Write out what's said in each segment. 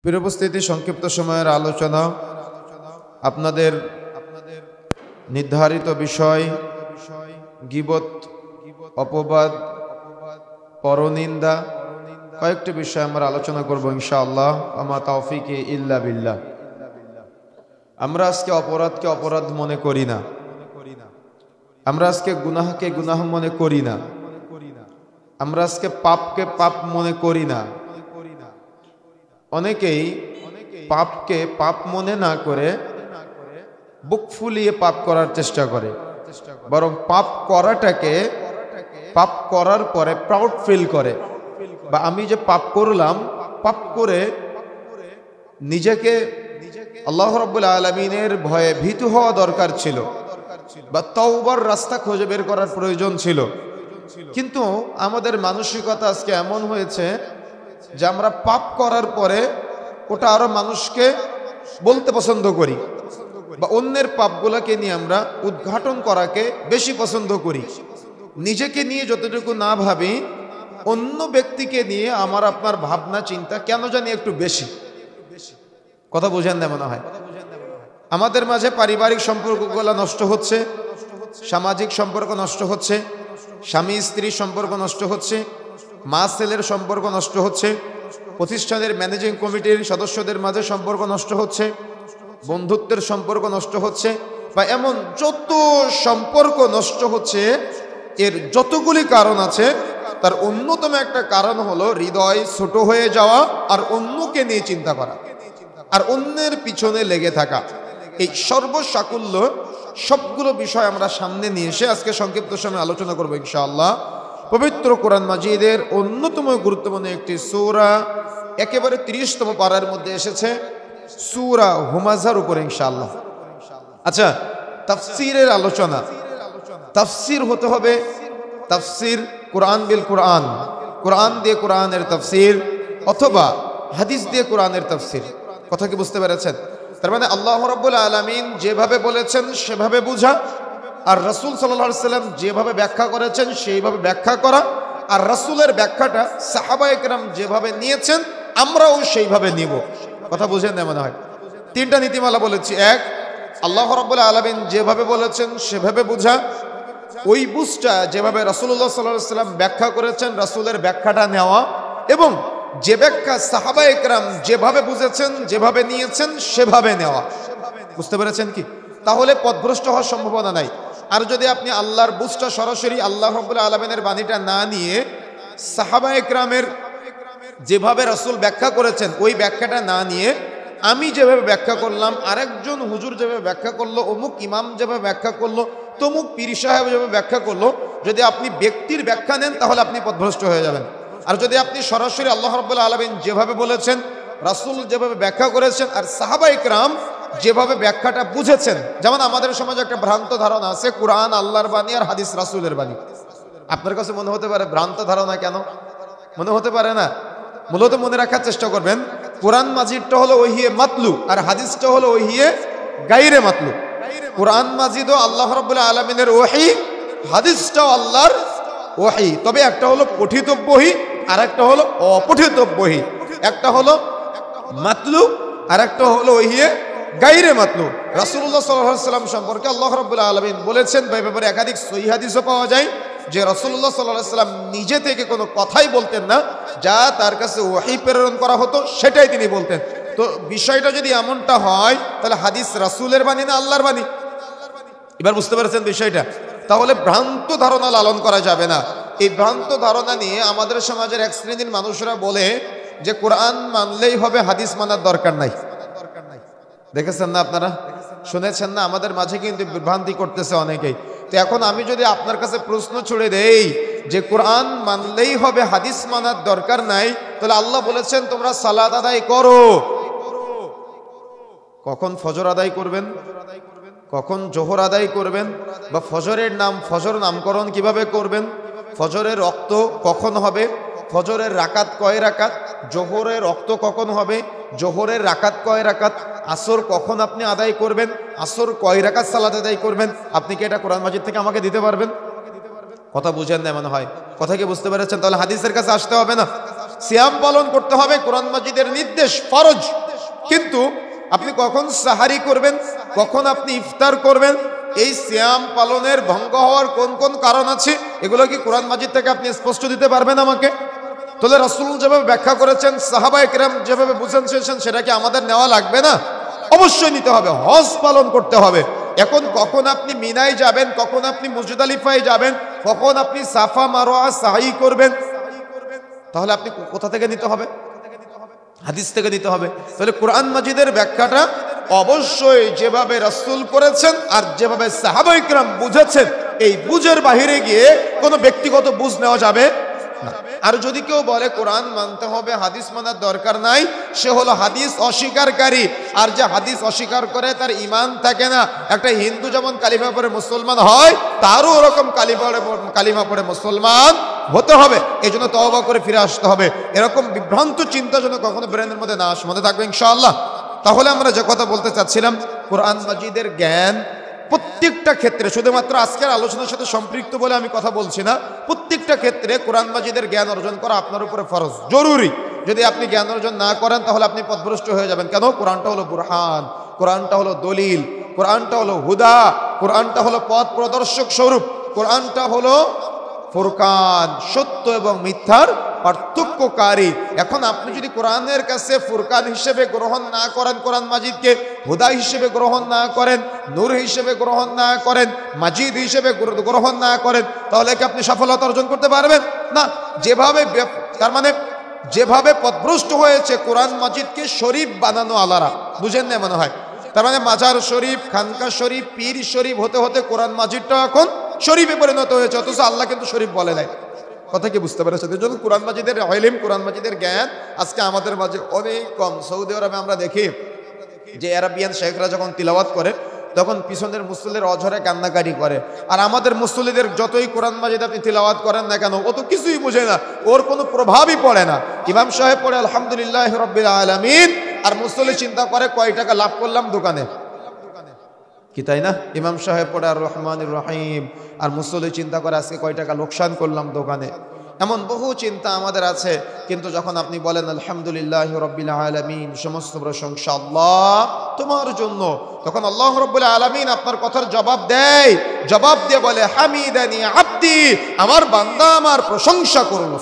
প্রিয় উপস্থিতি, সংক্ষিপ্ত সময়ের আলোচনা আপনাদের নির্ধারিত বিষয় গীবত, অপবাদ, পরনিন্দা কয়েকটি বিষয় আমরা আলোচনা করব ইনশাআল্লাহ। আমা তাওফিকে ইল্লা বিল্লাহ। আমরা আজকে অপরাধকে অপরাধ মনে করি না, আমরা আজকে গুনাহকে গুনাহ মনে করি না, আমরা আজকে পাপকে পাপ মনে করি না। অনেকেই পাপকে পাপ মনে না করে বুক ফুলিয়ে পাপ করার চেষ্টা করে, বরং পাপ করাটাকে পাপ করার পরে প্রাউড ফিল করে, বা আমি যে পাপ করলাম, পাপ করে নিজেকে আল্লাহ রাব্বুল আলামিনের ভয়ে ভীতু হওয়া দরকার ছিল, বা তওবার রাস্তা খুঁজে বের করার প্রয়োজন ছিল। কিন্তু আমাদের মানসিকতা আজকে এমন হয়েছে যে আমরা পাপ করার পরে ওটা আরো মানুষকে বলতে পছন্দ করি, বা অন্যের পাপগুলোকে নিয়ে আমরা উদ্ঘাটন করাকে বেশি পছন্দ করি। নিজেকে নিয়ে যতটুকু না ভাবি, অন্য ব্যক্তিকে নিয়ে আমার আপনার ভাবনা চিন্তা কেন জানি একটু বেশি। কথা বুঝেন না মনে হয়? আমাদের মাঝে পারিবারিক সম্পর্কগুলো নষ্ট হচ্ছে, সামাজিক সম্পর্ক নষ্ট হচ্ছে, স্বামী স্ত্রীর সম্পর্ক নষ্ট হচ্ছে, মা ছেলের সম্পর্ক নষ্ট হচ্ছে, প্রতিষ্ঠানের ম্যানেজিং কমিটির সদস্যদের মাঝে সম্পর্ক নষ্ট হচ্ছে, বন্ধুত্বের সম্পর্ক নষ্ট হচ্ছে, বা এমন যত সম্পর্ক নষ্ট হচ্ছে, এর যতগুলি কারণ আছে তার অন্যতম একটা কারণ হলো হৃদয় ছোট হয়ে যাওয়া আর অন্যকে নিয়ে চিন্তা করা আর অন্যের পিছনে লেগে থাকা। এই সর্বসাকুল্য সবগুলো বিষয় আমরা সামনে নিয়ে এসে আজকে সংক্ষিপ্ত সময় আলোচনা করবো ইনশাআল্লাহ। পবিত্র কোরআন মাজিদের অন্যতম গুরুত্বপূর্ণ একটি সূরা, একেবারে ৩০তম পারার মধ্যে এসেছে, সূরা হুমাযার উপরে ইনশাআল্লাহ। আচ্ছা, তাফসীরের আলোচনা। তাফসীর হতে হবে তাফসীর কোরআন বিল কোরআন, কোরআন দিয়ে কোরআনের তাফসীর, অথবা হাদিস দিয়ে কোরআনের তাফসীর। কথা কি বুঝতে পেরেছেন? তার মানে আল্লাহ রাব্বুল আলামিন যেভাবে বলেছেন সেভাবে বুঝা, আর রাসূল সাল্লাল্লাহু আলাইহি সাল্লাম যেভাবে ব্যাখ্যা করেছেন সেইভাবে ব্যাখ্যা করা, আর রাসূলের ব্যাখ্যাটা সাহাবায়ে কেরাম যেভাবে নিয়েছেন আমরাও সেইভাবে নিব। কথা বুঝেন না মনে হয়? তিনটা নীতিমালা বলেছি। এক, আল্লাহ রাব্বুল আলামিন যেভাবে বলেছেন সেভাবে বুঝা, ওই বুঝটা যেভাবে রাসূলুল্লাহ সাল্লাল্লাহু আলাইহি সাল্লাম ব্যাখ্যা করেছেন রাসূলের ব্যাখ্যাটা নেওয়া, এবং যে ব্যাখ্যা সাহাবায়ে কেরাম যেভাবে বুঝেছেন যেভাবে নিয়েছেন সেভাবে নেওয়া। বুঝতে পেরেছেন কি? তাহলে পথভ্রষ্ট হওয়ার সম্ভাবনা নাই। আর যদি আপনি আল্লাহর বুঝটা সরাসরি আল্লাহ রাব্বুল আলামিনের বাণীটা না নিয়ে সাহাবায়ে কেরামের যেভাবে রাসূল ব্যাখ্যা করেছেন ওই ব্যাখ্যাটা না নিয়ে আমি যেভাবে ব্যাখ্যা করলাম, আরেকজন হুজুর যেভাবে ব্যাখ্যা করলো, অমুক ইমাম যেভাবে ব্যাখ্যা করলো, তমুক পীর সাহেব যেভাবে ব্যাখ্যা করলো, যদি আপনি ব্যক্তির ব্যাখ্যা নেন তাহলে আপনি পথভ্রষ্ট হয়ে যাবেন। আর যদি আপনি সরাসরি আল্লাহ রাব্বুল আলামিন যেভাবে বলেছেন, রাসূল যেভাবে ব্যাখ্যা করেছেন, আর সাহাবায়ে কেরাম যেভাবে ব্যাখ্যাটা বুঝেছেন, যেমন আমাদের সমাজে একটা ভ্রান্ত ধারণা আছে কুরআন আল্লাহর বাণী আর হাদিস রাসূলের বাণী। আপনার কাছে মনে হতে পারে ভ্রান্ত ধারণা, কেন মনে হতে পারে না? মূলত মনে রাখার চেষ্টা করবেন, কোরআন মাজিদটা হলো ওহিয়ে মাতলু আর হাদিসটা হলো ওহিয়ে গায়রে মাতলু। কোরআন মাজিদও আল্লাহ রাব্বুল আলামিনের ওহী, হাদিসটাও আল্লাহর ওহী, তবে একটা হলো পঠিতব্য ওহী আর একটা হলো অপঠিতব্য ওহী। একটা হলো মাতলু আর একটা হলো ওহিয়ে গায়রে মাতলু। রাসূলুল্লাহ সাল্লাল্লাহু আলাইহি ওয়াসাল্লাম সম্পর্কে আল্লাহ রাব্বুল আলামিন বলেছেন, এই ব্যাপারে একাধিক সহিহ হাদিসও পাওয়া যায় যে রাসূলুল্লাহ সাল্লাল্লাহু আলাইহি ওয়াসাল্লাম নিজে থেকে কোনো কথাই বলতেন না, যা তার কাছে ওহী প্রেরণ করা হতো সেটাই তিনি বলতেন। তো বিষয়টা যদি এমনটা হয় তাহলে হাদিস রাসূলের বাণী না আল্লাহর বাণী? এবার বুঝতে পেরেছেন বিষয়টা? তাহলে ভ্রান্ত ধারণা লালন করা যাবে না। এই ভ্রান্ত ধারণা নিয়ে আমাদের সমাজের এক শ্রেণীর মানুষরা বলে যে কোরআন মানলেই হবে, হাদিস মানার দরকার নাই। দেখেছেন না আপনারা? শুনেছেন না? আমাদের মাঝে কিন্তু বিভ্রান্তি করতেছে অনেকেই। তো এখন আমি যদি আপনার কাছে প্রশ্ন ছুড়ে দেই যে কোরআন মানলেই হবে, হাদিস মানার দরকার নাই, তাহলে আল্লাহ বলেছেন তোমরা সালাত আদায় করো। কখন ফজর আদায় করবেন, কখন জোহর আদায় করবেন, বা ফজরের নাম, ফজর নামকরণ কিভাবে করবেন, ফজরের রক্ত কখন হবে, ফজরের রাকাত কয় রাকাত, জোহরের রক্ত কখন হবে, জোহরের রাকাত কয় রাকাত, আসর কখন আপনি আদায় করবেন, আসর কয় রাকাত সালাত আদায় করবেন, আপনি কি এটা কোরআন মাজিদ থেকে আমাকে দিতে পারবেন? কথা বুঝেন না মনে হয়? কথা কি বুঝতে পেরেছেন? তাহলে হাদিসের কাছে আসতে হবে না? সিয়াম পালন করতে হবে, কোরআন মাজিদের নির্দেশ, ফরজ। কিন্তু আপনি কখন সাহারি করবেন, কখন আপনি ইফতার করবেন, এই সিয়াম পালনের ভঙ্গ হওয়ার কোন কোন কারণ আছে, এগুলো কি কোরআন মাজিদ থেকে আপনি স্পষ্ট দিতে পারবেন আমাকে? তাহলে রাসূল যেভাবে ব্যাখ্যা করেছেন, সাহাবায়ে কেরাম যেভাবে বুঝিয়েছেন, সেটা কি আমাদের নেওয়া লাগবে না? অবশ্যই নিতে হবে। হজ পালন করতে হবে। এখন কখন আপনি মিনায় যাবেন, কখন আপনি মুজদালিফায় যাবেন, কখন আপনি সাফা মারওয়া সাই করবেন, তাহলে আপনি কোথা থেকে নিতে হবে? হাদিস থেকে নিতে হবে। তাহলে কোরআন মাজিদের ব্যাখ্যাটা অবশ্যই যেভাবে রাসূল করেছেন আর যেভাবে সাহাবায়ে কেরাম বুঝেছেন, এই বুঝের বাহিরে গিয়ে কোনো ব্যক্তিগত বুঝ নেওয়া যাবে না। আর যদি কেউ বলে কোরআন মানতে হবে, হাদিস মানার দরকার নাই, সে হলো হাদিস অস্বীকারী। আর যে হাদিস অস্বীকার করে তার ঈমান থাকে না। একটা হিন্দু যেমন কালিমা পড়ে মুসলমান হয়, তারও ওরকম কালিমা পড়ে মুসলমান হতে হবে। এই জন্য তওবা করে ফিরে আসতে হবে। এরকম বিভ্রান্ত চিন্তা যেন কখনো ব্রেনের মধ্যে না আসে, মনে থাকবে ইনশাআল্লাহ। তাহলে আমরা যে কথা বলতে চাচ্ছিলাম, কোরআন মাজিদের জ্ঞান প্রত্যেকটা ক্ষেত্রে, শুধুমাত্র আজকের আলোচনার সাথে সম্পৃক্ত বলে আমি কথা বলছি না, প্রত্যেকটা ক্ষেত্রে কোরআন মাজিদের জ্ঞান অর্জন করা আপনার উপরে ফরজ, জরুরি। যদি আপনি জ্ঞান অর্জন না করেন তাহলে আপনি পথভ্রষ্ট হয়ে যাবেন। কেন? কোরআনটা হলো বুরহান, কোরআনটা হলো দলিল, কোরআনটা হলো হুদা, কোরআনটা হলো পথ প্রদর্শক স্বরূপ, কোরআনটা হলো ফুরকান, সত্য এবং মিথ্যার পার্থক্যকারী। এখন আপনি যদি কোরআনের কাছে ফুরকান হিসেবে গ্রহণ না করেন, কোরআন মাজিদকে হুদা হিসেবে গ্রহণ না করেন, নূর হিসেবে গ্রহণ না করেন, মাজিদ হিসেবে গ্রহণ না করেন, তাহলে কি আপনি সফলতা অর্জন করতে পারবেন না? যেভাবে, তার মানে যেভাবে পথভ্রষ্ট হয়েছে কোরআন মাজিদকে শরীফ বানানো আলারা, বুঝেন না মনে হয়? তার মানে মাজার শরীফ, খানকা শরীফ, পীর শরীফ হতে হতে কোরআন মাজিদটা এখন শরীফে পরিণত হয়েছে, অথচ আল্লাহ কিন্তু শরীফ বলে নাই। কথা কি বুঝতে পেরেছেন? এই জন্য কোরআন মাজিদের ইলম, কোরআন মাজিদের জ্ঞান আজকে আমাদের মাঝে অনেক কম। সৌদি আরবে আমরা দেখি যে আরবিয়ান শেখরা যখন তিলাওয়াত করে, তখন পিছনের মুসল্লির অঝরে কান্নাকাটি করে। আর আমাদের মুসল্লিদের যতই কোরআন মাজিদ আপনি তিলাওয়াত করেন না কেন, ও তো কিছুই বুঝে না, ওর কোনো প্রভাবই পড়ে না। ইমাম সাহেব পড়ে আলহামদুলিল্লাহ রাব্বিল আলামিন, আর মুসল্লি চিন্তা করে কয় টাকা লাভ করলাম দোকানে, কি তাই না? ইমাম সাহেব পড়ে আর রহমানির রহিম, আর মুসল্লি চিন্তা করে আজকে কয় টাকা লোকসান করলাম দোকানে। এমন বহু চিন্তা আমাদের আছে। কিন্তু যখন আপনি বলেন আলহামদুলিল্লাহ রাব্বিল আলামিন, সমস্ত প্রশংসা আল্লাহ তোমার জন্য, তখন আল্লাহ রাব্বুল আলামিন আপনার কথার জবাব দেয়। জবাব দিয়ে বলে হামিদানি আব্দি, আমার বান্দা আমার প্রশংসা করল।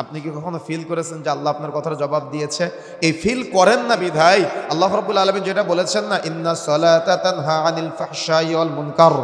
আপনি কি কখনো ফিল করেছেন যে আল্লাহ আপনার কথার জবাব দিয়েছে? এই ফিল করেন না বিধায় আল্লাহ রাব্বুল আলামিন যেটা বলেছেন না, ইন্না সালাতা তানহা আনিল ফাহশাই ওয়াল মুনকার,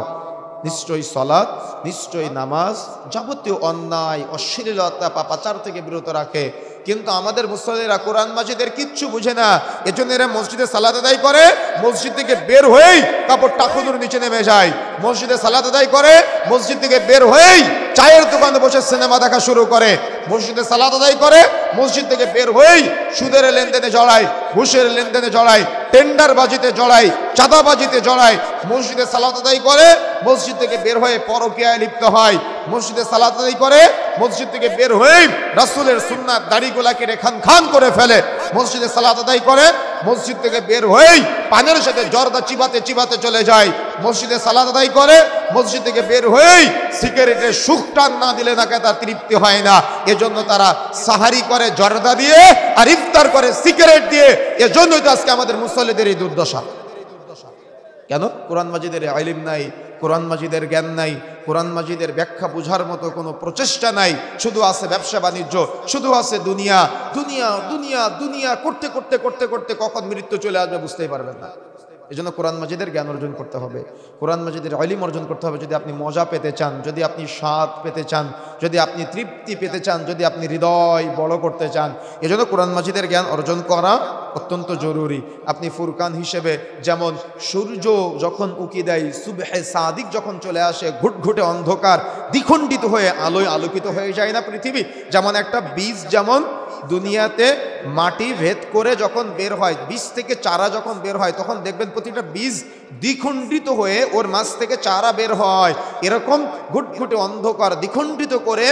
নিশ্চয়ই সালাত, নিশ্চয়ই নামাজ যাবতীয় অন্যায়, অশ্লীলতা, পাপাচার থেকে বিরত রাখে। কিন্তু আমাদের মুসল্লিরা কোরআন মাজিদের কিচ্ছু বুঝে না। এজন্য এরা মসজিদে সালাত আদায় করে, মসজিদ থেকে বের হয়েই কাপড় টাকুদের নিচে নেমে যায়। মসজিদে সালাত আদায় করে, মসজিদ থেকে বের হয়েই চায়ের দোকানে বসে সিনেমা দেখা শুরু করে। মসজিদে সালাত আদায় করে, মসজিদ থেকে বের হয়েই সুদের লেনদেনে জড়ায়, ঘুষের লেনদেনে জড়ায়, টেন্ডারবাজিতে জড়ায়, চাঁদাবাজিতে জড়ায়। মসজিদে সালাত আদায় করে, মসজিদ থেকে বের হয়ে পরকীয়ায় লিপ্ত হয়। মসজিদে সালাত আদায় করে, মসজিদ থেকে বের হয়েই রাসূলের সুন্নাত দাড়িগুলা কেটে খান করে ফেলে। মসজিদে সালাত আদায় করে, মসজিদ থেকে বের হয়েই পানের সাথে জর্দা চিবাতে চিবাতে চলে যায়। মসজিদে সালাত আদায় করে, মসজিদ থেকে বের হয়েই সিগারেটের সুখ টান না দিলে নাকি তার তৃপ্তি হয় না। এজন্য তারা সাহারি করে জর্দা দিয়ে আর ইফতার করে সিগারেট দিয়ে। এজন্যই তো আজকে আমাদের মুসল্লিদের এই দুর্দশা। কেন? কোরআন মাজিদের ইলম নাই, কোরআন মাজিদের জ্ঞান নাই, কোরআন মাজিদের ব্যাখ্যা বোঝার মতো কোনো প্রচেষ্টা নাই। শুধু আছে ব্যবসা বাণিজ্য, শুধু আছে দুনিয়া, দুনিয়া, দুনিয়া, দুনিয়া করতে করতে করতে করতে কখন মৃত্যু চলে আসবে বুঝতেই পারবেন না। এই জন্য কোরআন মাজিদের জ্ঞান অর্জন করতে হবে, কোরআন মাজিদের ইলম অর্জন করতে হবে। যদি আপনি মজা পেতে চান, যদি আপনি স্বাদ পেতে চান, যদি আপনি তৃপ্তি পেতে চান, যদি আপনি হৃদয় বড় করতে চান, এজন্য কোরআন মাজিদের জ্ঞান অর্জন করা অত্যন্ত জরুরি। আপনি ফুরকান হিসেবে, যেমন সূর্য যখন উকি দেয়, সুবহে সাদিক যখন চলে আসে, ঘুটঘুটে অন্ধকার দ্বিখণ্ডিত হয়ে আলোয় আলোকিত হয়ে যায় না পৃথিবী, যেমন একটা বীজ যেমন দুনিয়াতে মাটি ভেদ করে যখন বের হয়, বীজ থেকে চারা যখন বের হয়, তখন দেখবেন প্রতিটা বীজ দ্বিখণ্ডিত হয়ে ওর মাছ থেকে চারা বের হয়। এরকম ঘুটঘুটে অন্ধকার দ্বিখণ্ডিত করে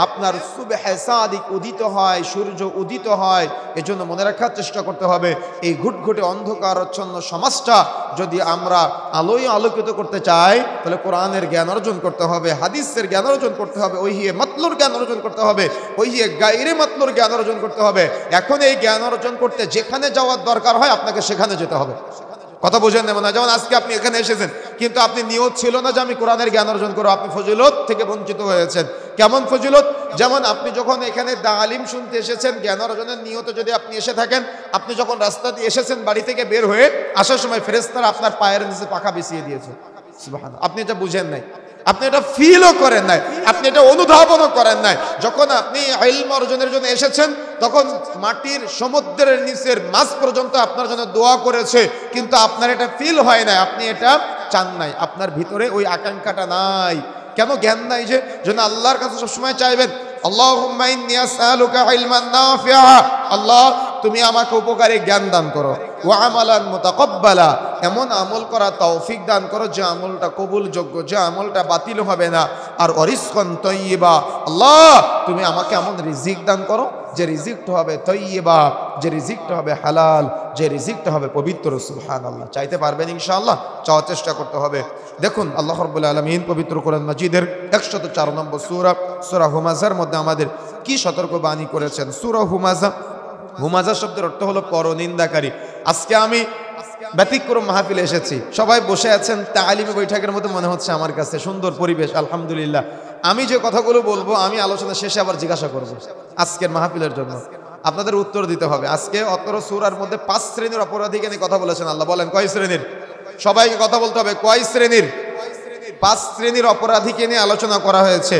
আপনার সুবহে সাদিক উদিত হয়, সূর্য উদিত হয়। এজন্য মনে রাখার চেষ্টা করতে হবে, এই ঘুটঘুটে অন্ধকারাচ্ছন্ন সমাজটা যদি আমরা আলোয় আলোকিত করতে চাই, তাহলে কোরআনের জ্ঞান অর্জন করতে হবে, হাদিসের জ্ঞান অর্জন করতে হবে, ওহিয়ে মাতলুর জ্ঞান অর্জন করতে হবে, ওহিয়ে গায়রে মাতলুর জ্ঞান অর্জন করতে হবে। এখন এই জ্ঞান অর্জন করতে যেখানে যাওয়ার দরকার হয় আপনাকে সেখানে যেতে হবে। কথা বোঝেন না? যেমন আজকে আপনি এখানে এসেছেন, কিন্তু আপনি নিয়ত ছিল না যে আমি কোরআনের জ্ঞান অর্জন করব, আপনি ফজিলত থেকে বঞ্চিত হয়েছেন। কেমন ফজিলত? যেমন আপনি যখন এখানে তালিম শুনতে এসেছেন, জ্ঞান অর্জনের নিয়ত যদি আপনি এসে থাকেন, আপনি যখন রাস্তা দিয়ে এসেছেন, বাড়ি থেকে বের হয়ে আসার সময় ফেরেশতারা আপনার পায়ের নিচে পাখা বিছিয়ে দিয়েছে। সুবহানাল্লাহ। আপনি এটা বুঝেন নাই, আপনি এটা ফিলও করেন নাই, আপনি এটা অনুধাবনও করেন নাই। যখন আপনি ইলম অর্জনের জন্য এসেছেন, তখন মাটির সমুদ্রের নিচের মাছ পর্যন্ত আপনার জন্য দোয়া করেছে, কিন্তু আপনার এটা ফিল হয় নাই, আপনি এটা চান নাই, আপনার ভিতরে ওই আকাঙ্ক্ষাটা নাই। কেন? জ্ঞান নাই। যে জন্য আল্লাহর কাছে সবসময় চাইবেন, আল্লাহুম্মা ইন্নী আসআলুকা ইলমান নাফিআ, আল্লাহ তুমি আমাকে উপকারী জ্ঞান দান করো, ওয়া আমালান মুতাকাব্বালা, এমন আমল করা তৌফিক দান করো যে আমলটা কবুলযোগ্য, যে আমলটা বাতিল হবে না, আর ওয়ারিজকান তাইয়্যিবা, আল্লাহ তুমি আমাকে এমন রিজিক দান করো যে রিজিকটা হবে তাইয়্যিবা, যে রিজিকটা হবে হালাল, যে রিজিকটা হবে পবিত্র। সুবহানাল্লাহ। চাইতে পারবেন ইনশাআল্লাহ, চাওয়ার চেষ্টা করতে হবে। দেখুন আল্লাহ রাব্বুল আলামিন পবিত্র কোরআন মাজিদের 104 নম্বর সূরা, সূরা হুমাযার মধ্যে আমাদের কি সতর্কবাণী করেছেন। সূরা হুমাযা, হুমাযা শব্দের অর্থ হলো পরনিন্দাকারী। আজকে আমি ব্যতিক্রম মাহফিলে এসেছি, সবাই বসে আছেন তালিমি বৈঠকের মতো মনে হচ্ছে আমার কাছে, সুন্দর পরিবেশ আলহামদুলিল্লাহ। আমি যে কথাগুলো বলবো আমি আলোচনা শেষে আবার জিজ্ঞাসা করব আজকের মাহফিলের জন্য, আপনাদের উত্তর দিতে হবে। আজকে অতর সূরার মধ্যে 5 শ্রেণীর অপরাধীকে নিয়ে কথা বলেছেন আল্লাহ। বলেন কয় শ্রেণীর? সবাইকে কথা বলতে হবে, কয় শ্রেণীর? 5 শ্রেণীর অপরাধীকে নিয়ে আলোচনা করা হয়েছে।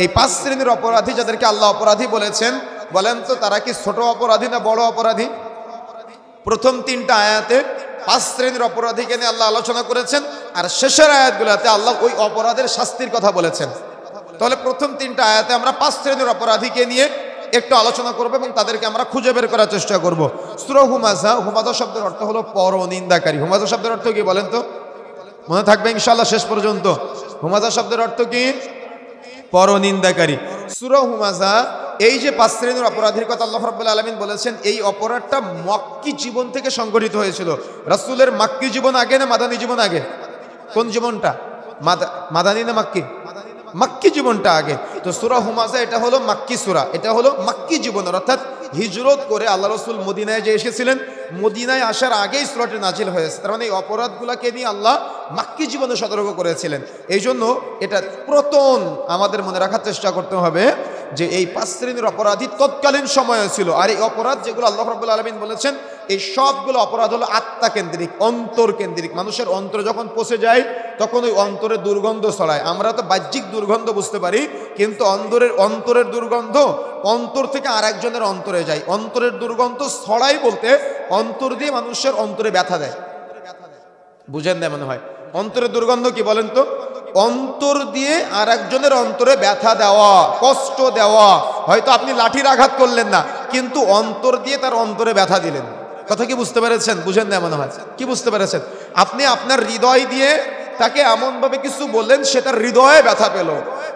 এই 5 শ্রেণীর অপরাধী যাদেরকে আল্লাহ অপরাধী বলেছেন, বলেন তো তারা কি ছোট অপরাধী না বড় অপরাধী? প্রথম 3টা আয়াতে 5 শ্রেণীর অপরাধীকে নিয়ে আল্লাহ আলোচনা করেছেন, আর শেষের আয়াতগুলোতে আল্লাহ ওই অপরাধের শাস্তির কথা বলেছেন। তাহলে প্রথম 3টা আয়াতে আমরা 5 শ্রেণীর অপরাধীকে নিয়ে একটু আলোচনা করব এবং তাদেরকে আমরা খুঁজে বের করার চেষ্টা করব। সূরা হুমাযা, হুমাযা শব্দের অর্থ হলো পরনিন্দাকারী। হুমাযা শব্দের অর্থ কি বলেন তো? মনে থাকবে ইনশাআল্লাহ শেষ পর্যন্ত। হুমাযা শব্দের অর্থ কি? পরনিন্দাকারী। সূরা হুমাযা, এই যে 5 শ্রেণীর অপরাধীর কথা আল্লাহ রাব্বুল আলামিন বলেছেন, এই অপরাধটা মক্কি জীবন থেকে সংঘটিত হয়েছিল। রাসূলের মক্কি জীবন আগে না মাদানী জীবন আগে? কোন জীবনটা? মাদানী না মক্কি? মক্কি জীবনটা আগে। তো সূরা হুমাযা এটা হলো মক্কি সূরা, এটা হলো মক্কি জীবন, অর্থাৎ হিজরত করে আল্লাহ রাসূল মদিনায় যে এসেছিলেন, মদিনায় আসার আগেই সূরাটি নাজিল হয়েছে। তার মানে এই অপরাধগুলোকে নিয়ে আল্লাহ মক্কি জীবনে সতর্ক করেছিলেন। এই জন্য এটা প্রথম আমাদের মনে রাখার চেষ্টা করতে হবে যে এই 5 শ্রেণীর অপরাধী তৎকালীন সময়ে ছিল। আর এই অপরাধ যেগুলো আল্লাহ রাব্বুল আলামিন বলেছেন, এই সবগুলো অপরাধ হলো আত্মাকেন্দ্রিক, অন্তরকেন্দ্রিক। মানুষের অন্তরে যখন পচে যায় তখন ওই অন্তরে দুর্গন্ধ ছড়ায়। আমরা তো বাহ্যিক দুর্গন্ধ বুঝতে পারি, কিন্তু অন্তরের দুর্গন্ধ অন্তর থেকে আরেকজনের অন্তরে যায়। অন্তরের দুর্গন্ধ ছড়াই বলতে অন্তর দিয়ে মানুষের অন্তরে ব্যথা দেয়। বুঝেন না মনে হয়? অন্তরের দুর্গন্ধ কি বলেন তো? অন্তর দিয়ে আরেকজনের অন্তরে ব্যথা দেওয়া, কষ্ট দেওয়া। হয়তো আপনি লাঠির আঘাত করলেন না, কিন্তু অন্তর দিয়ে তার অন্তরে ব্যথা দিলেন। কথা কি বুঝতে পেরেছেন? বুঝেন না মনে হয়? কি বুঝতে পেরেছেন? আপনি আপনার হৃদয় দিয়ে তাকে এমনভাবে কিছু বললেন, সে তার হৃদয়ে ব্যথা পেল,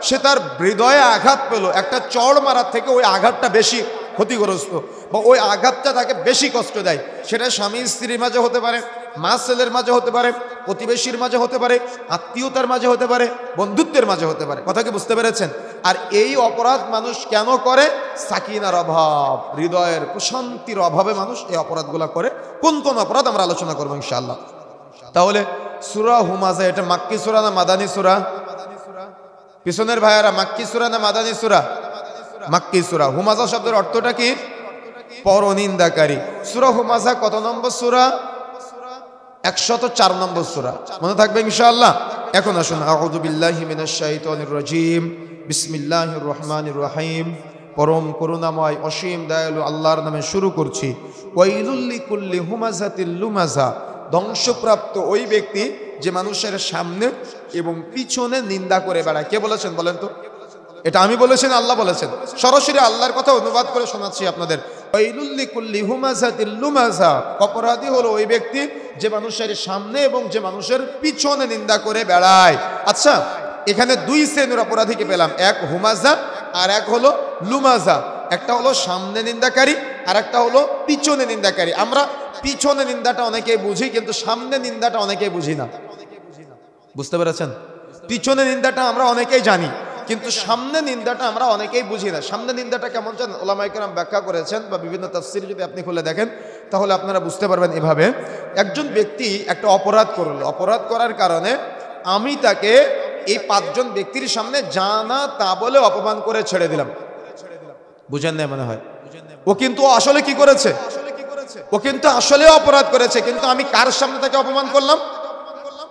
সে তার হৃদয়ে আঘাত পেল। একটা চড় মারার থেকে ওই আঘাতটা বেশি ক্ষতিগ্রস্ত, বা ওই আঘাতটা তাকে বেশি কষ্ট দেয়। সেটা স্বামী স্ত্রীর মাঝে হতে পারে, মা ছেলের মাঝে হতে পারে, প্রতিবেশীর মাঝে হতে পারে, আত্মীয়তার মাঝে হতে পারে, বন্ধুত্বের মাঝে হতে পারে। কথা কি বুঝতে পেরেছেন? আর এই অপরাধ মানুষ কেন করে? সাকিনার অভাব, হৃদয়ের প্রশান্তির অভাবে মানুষ এই অপরাধগুলো করে। কোন কোন অপরাধ আমরা আলোচনা করবো ইনশাআল্লাহ। তাহলে সূরা হুমাযা এটা মাক্কি সূরা না মাদানী সূরা? পিছনের ভাইয়ারা, মাক্কি সূরা না মাদানী সূরা? মাক্কি সূরা। হুমাযা শব্দের অর্থটা কি? পরনিন্দাকারী। সূরা হুমাযা কত নম্বর সূরা? 104 নম্বর সূরা। মনে থাকবে ইনশাআল্লাহ। এখন আসুন, আউযু বিল্লাহি মিনাশ শাইতানির রাজীম, বিসমিল্লাহির রহমানির রহিম। পরম করুণাময় অসীম দয়ালু আল্লাহর নামে শুরু করছি। ওয়াইলুল লিকুল্লি হুমাযাতিল লুমাযা, ধ্বংসপ্রাপ্ত ওই ব্যক্তি যে মানুষের সামনে এবং পিছনে নিন্দা করে বেড়ায়। কে বলেছেন বলেন তো? এটা আমি বলেছেন, আল্লাহ বলেছেন। সরাসরি আল্লাহর কথা অনুবাদ করে শোনাচ্ছি আপনাদের। ওয়াইলুল লিকুল্লি হুমাযাতিল লুমাযা, অপরাধী হলো ওই ব্যক্তি যে মানুষের সামনে এবং যে মানুষের পিছনে নিন্দা করে বেড়ায়। আচ্ছা, এখানে 2 শ্রেণীর অপরাধীকে পেলাম, এক হুমাযা, আর এক হলো লুমাজা। একটা হলো সামনে নিন্দাকারী আর একটা হলো পিছনে নিন্দাকারী। আমরা পিছনে নিন্দাটা অনেকেই বুঝি, কিন্তু সামনে নিন্দাটা অনেকেই বুঝি না। বুঝতে পেরেছেন? পিছনে নিন্দাটা আমরা অনেকেই জানি, কিন্তু সামনে নিন্দাটা আমরা অনেকেই বুঝি না। সামনে নিন্দাটা কেমন জানেন? ওলামায়ে কেরাম ব্যাখ্যা করেছেন, বা বিভিন্ন তাফসীর যদি আপনি খুলে দেখেন তাহলে আপনারা বুঝতে পারবেন। এভাবে একজন ব্যক্তি একটা অপরাধ করলো, অপরাধ করার কারণে আমি তাকে এই 5 জন ব্যক্তির সামনে জানা তা বলে অপমান করে ছেড়ে দিলাম। বুঝেন না মনে হয়? ও কিন্তু আসলে কি করেছে? ও কিন্তু আসলে অপরাধ করেছে, কিন্তু আমি কার সামনে তাকে অপমান করলাম?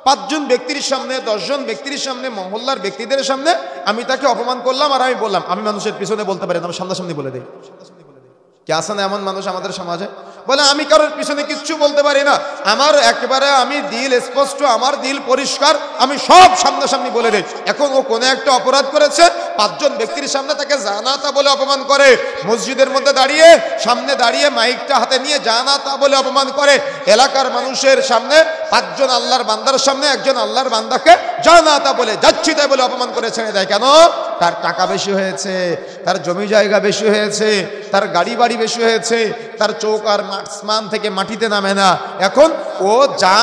5 জন ব্যক্তির সামনে, 10 জন ব্যক্তির সামনে, মহল্লার ব্যক্তিদের সামনে আমি তাকে অপমান করলাম। আর আমি বললাম, আমি মানুষের পিছনে বলতে পারি না, আমি সামনাসামনি বলে দিই। কি আছে না এমন মানুষ আমাদের সমাজে? বলে আমি কারোর পিছনে কিচ্ছু বলতে পারি না, আমার একেবারে আমি দিল স্পষ্ট, আমার দিল পরিষ্কার, আমি সব সামনাসামনি বলে দিই। এখন ও কোনো একটা অপরাধ করেছে, 5 জন ব্যক্তির সামনে তাকে জানা তা বলে অপমান করে, মসজিদের মধ্যে দাঁড়িয়ে, সামনে দাঁড়িয়ে মাইকটা হাতে নিয়ে জানা তা বলে অপমান করে, এলাকার মানুষের সামনে 5 জন আল্লাহর বান্দার সামনে একজন আল্লাহর বান্দাকে জানা তা বলে, যাচ্ছি তাই বলে অপমান করে ছেড়ে দেয়। কেন? তার টাকা বেশি হয়েছে, তার জমি জায়গা বেশি হয়েছে, তার গাড়ি বাড়ি বেশি হয়েছে, তার চোখ আর আসমান থেকে মাটিতে নামে না। এখন ও যা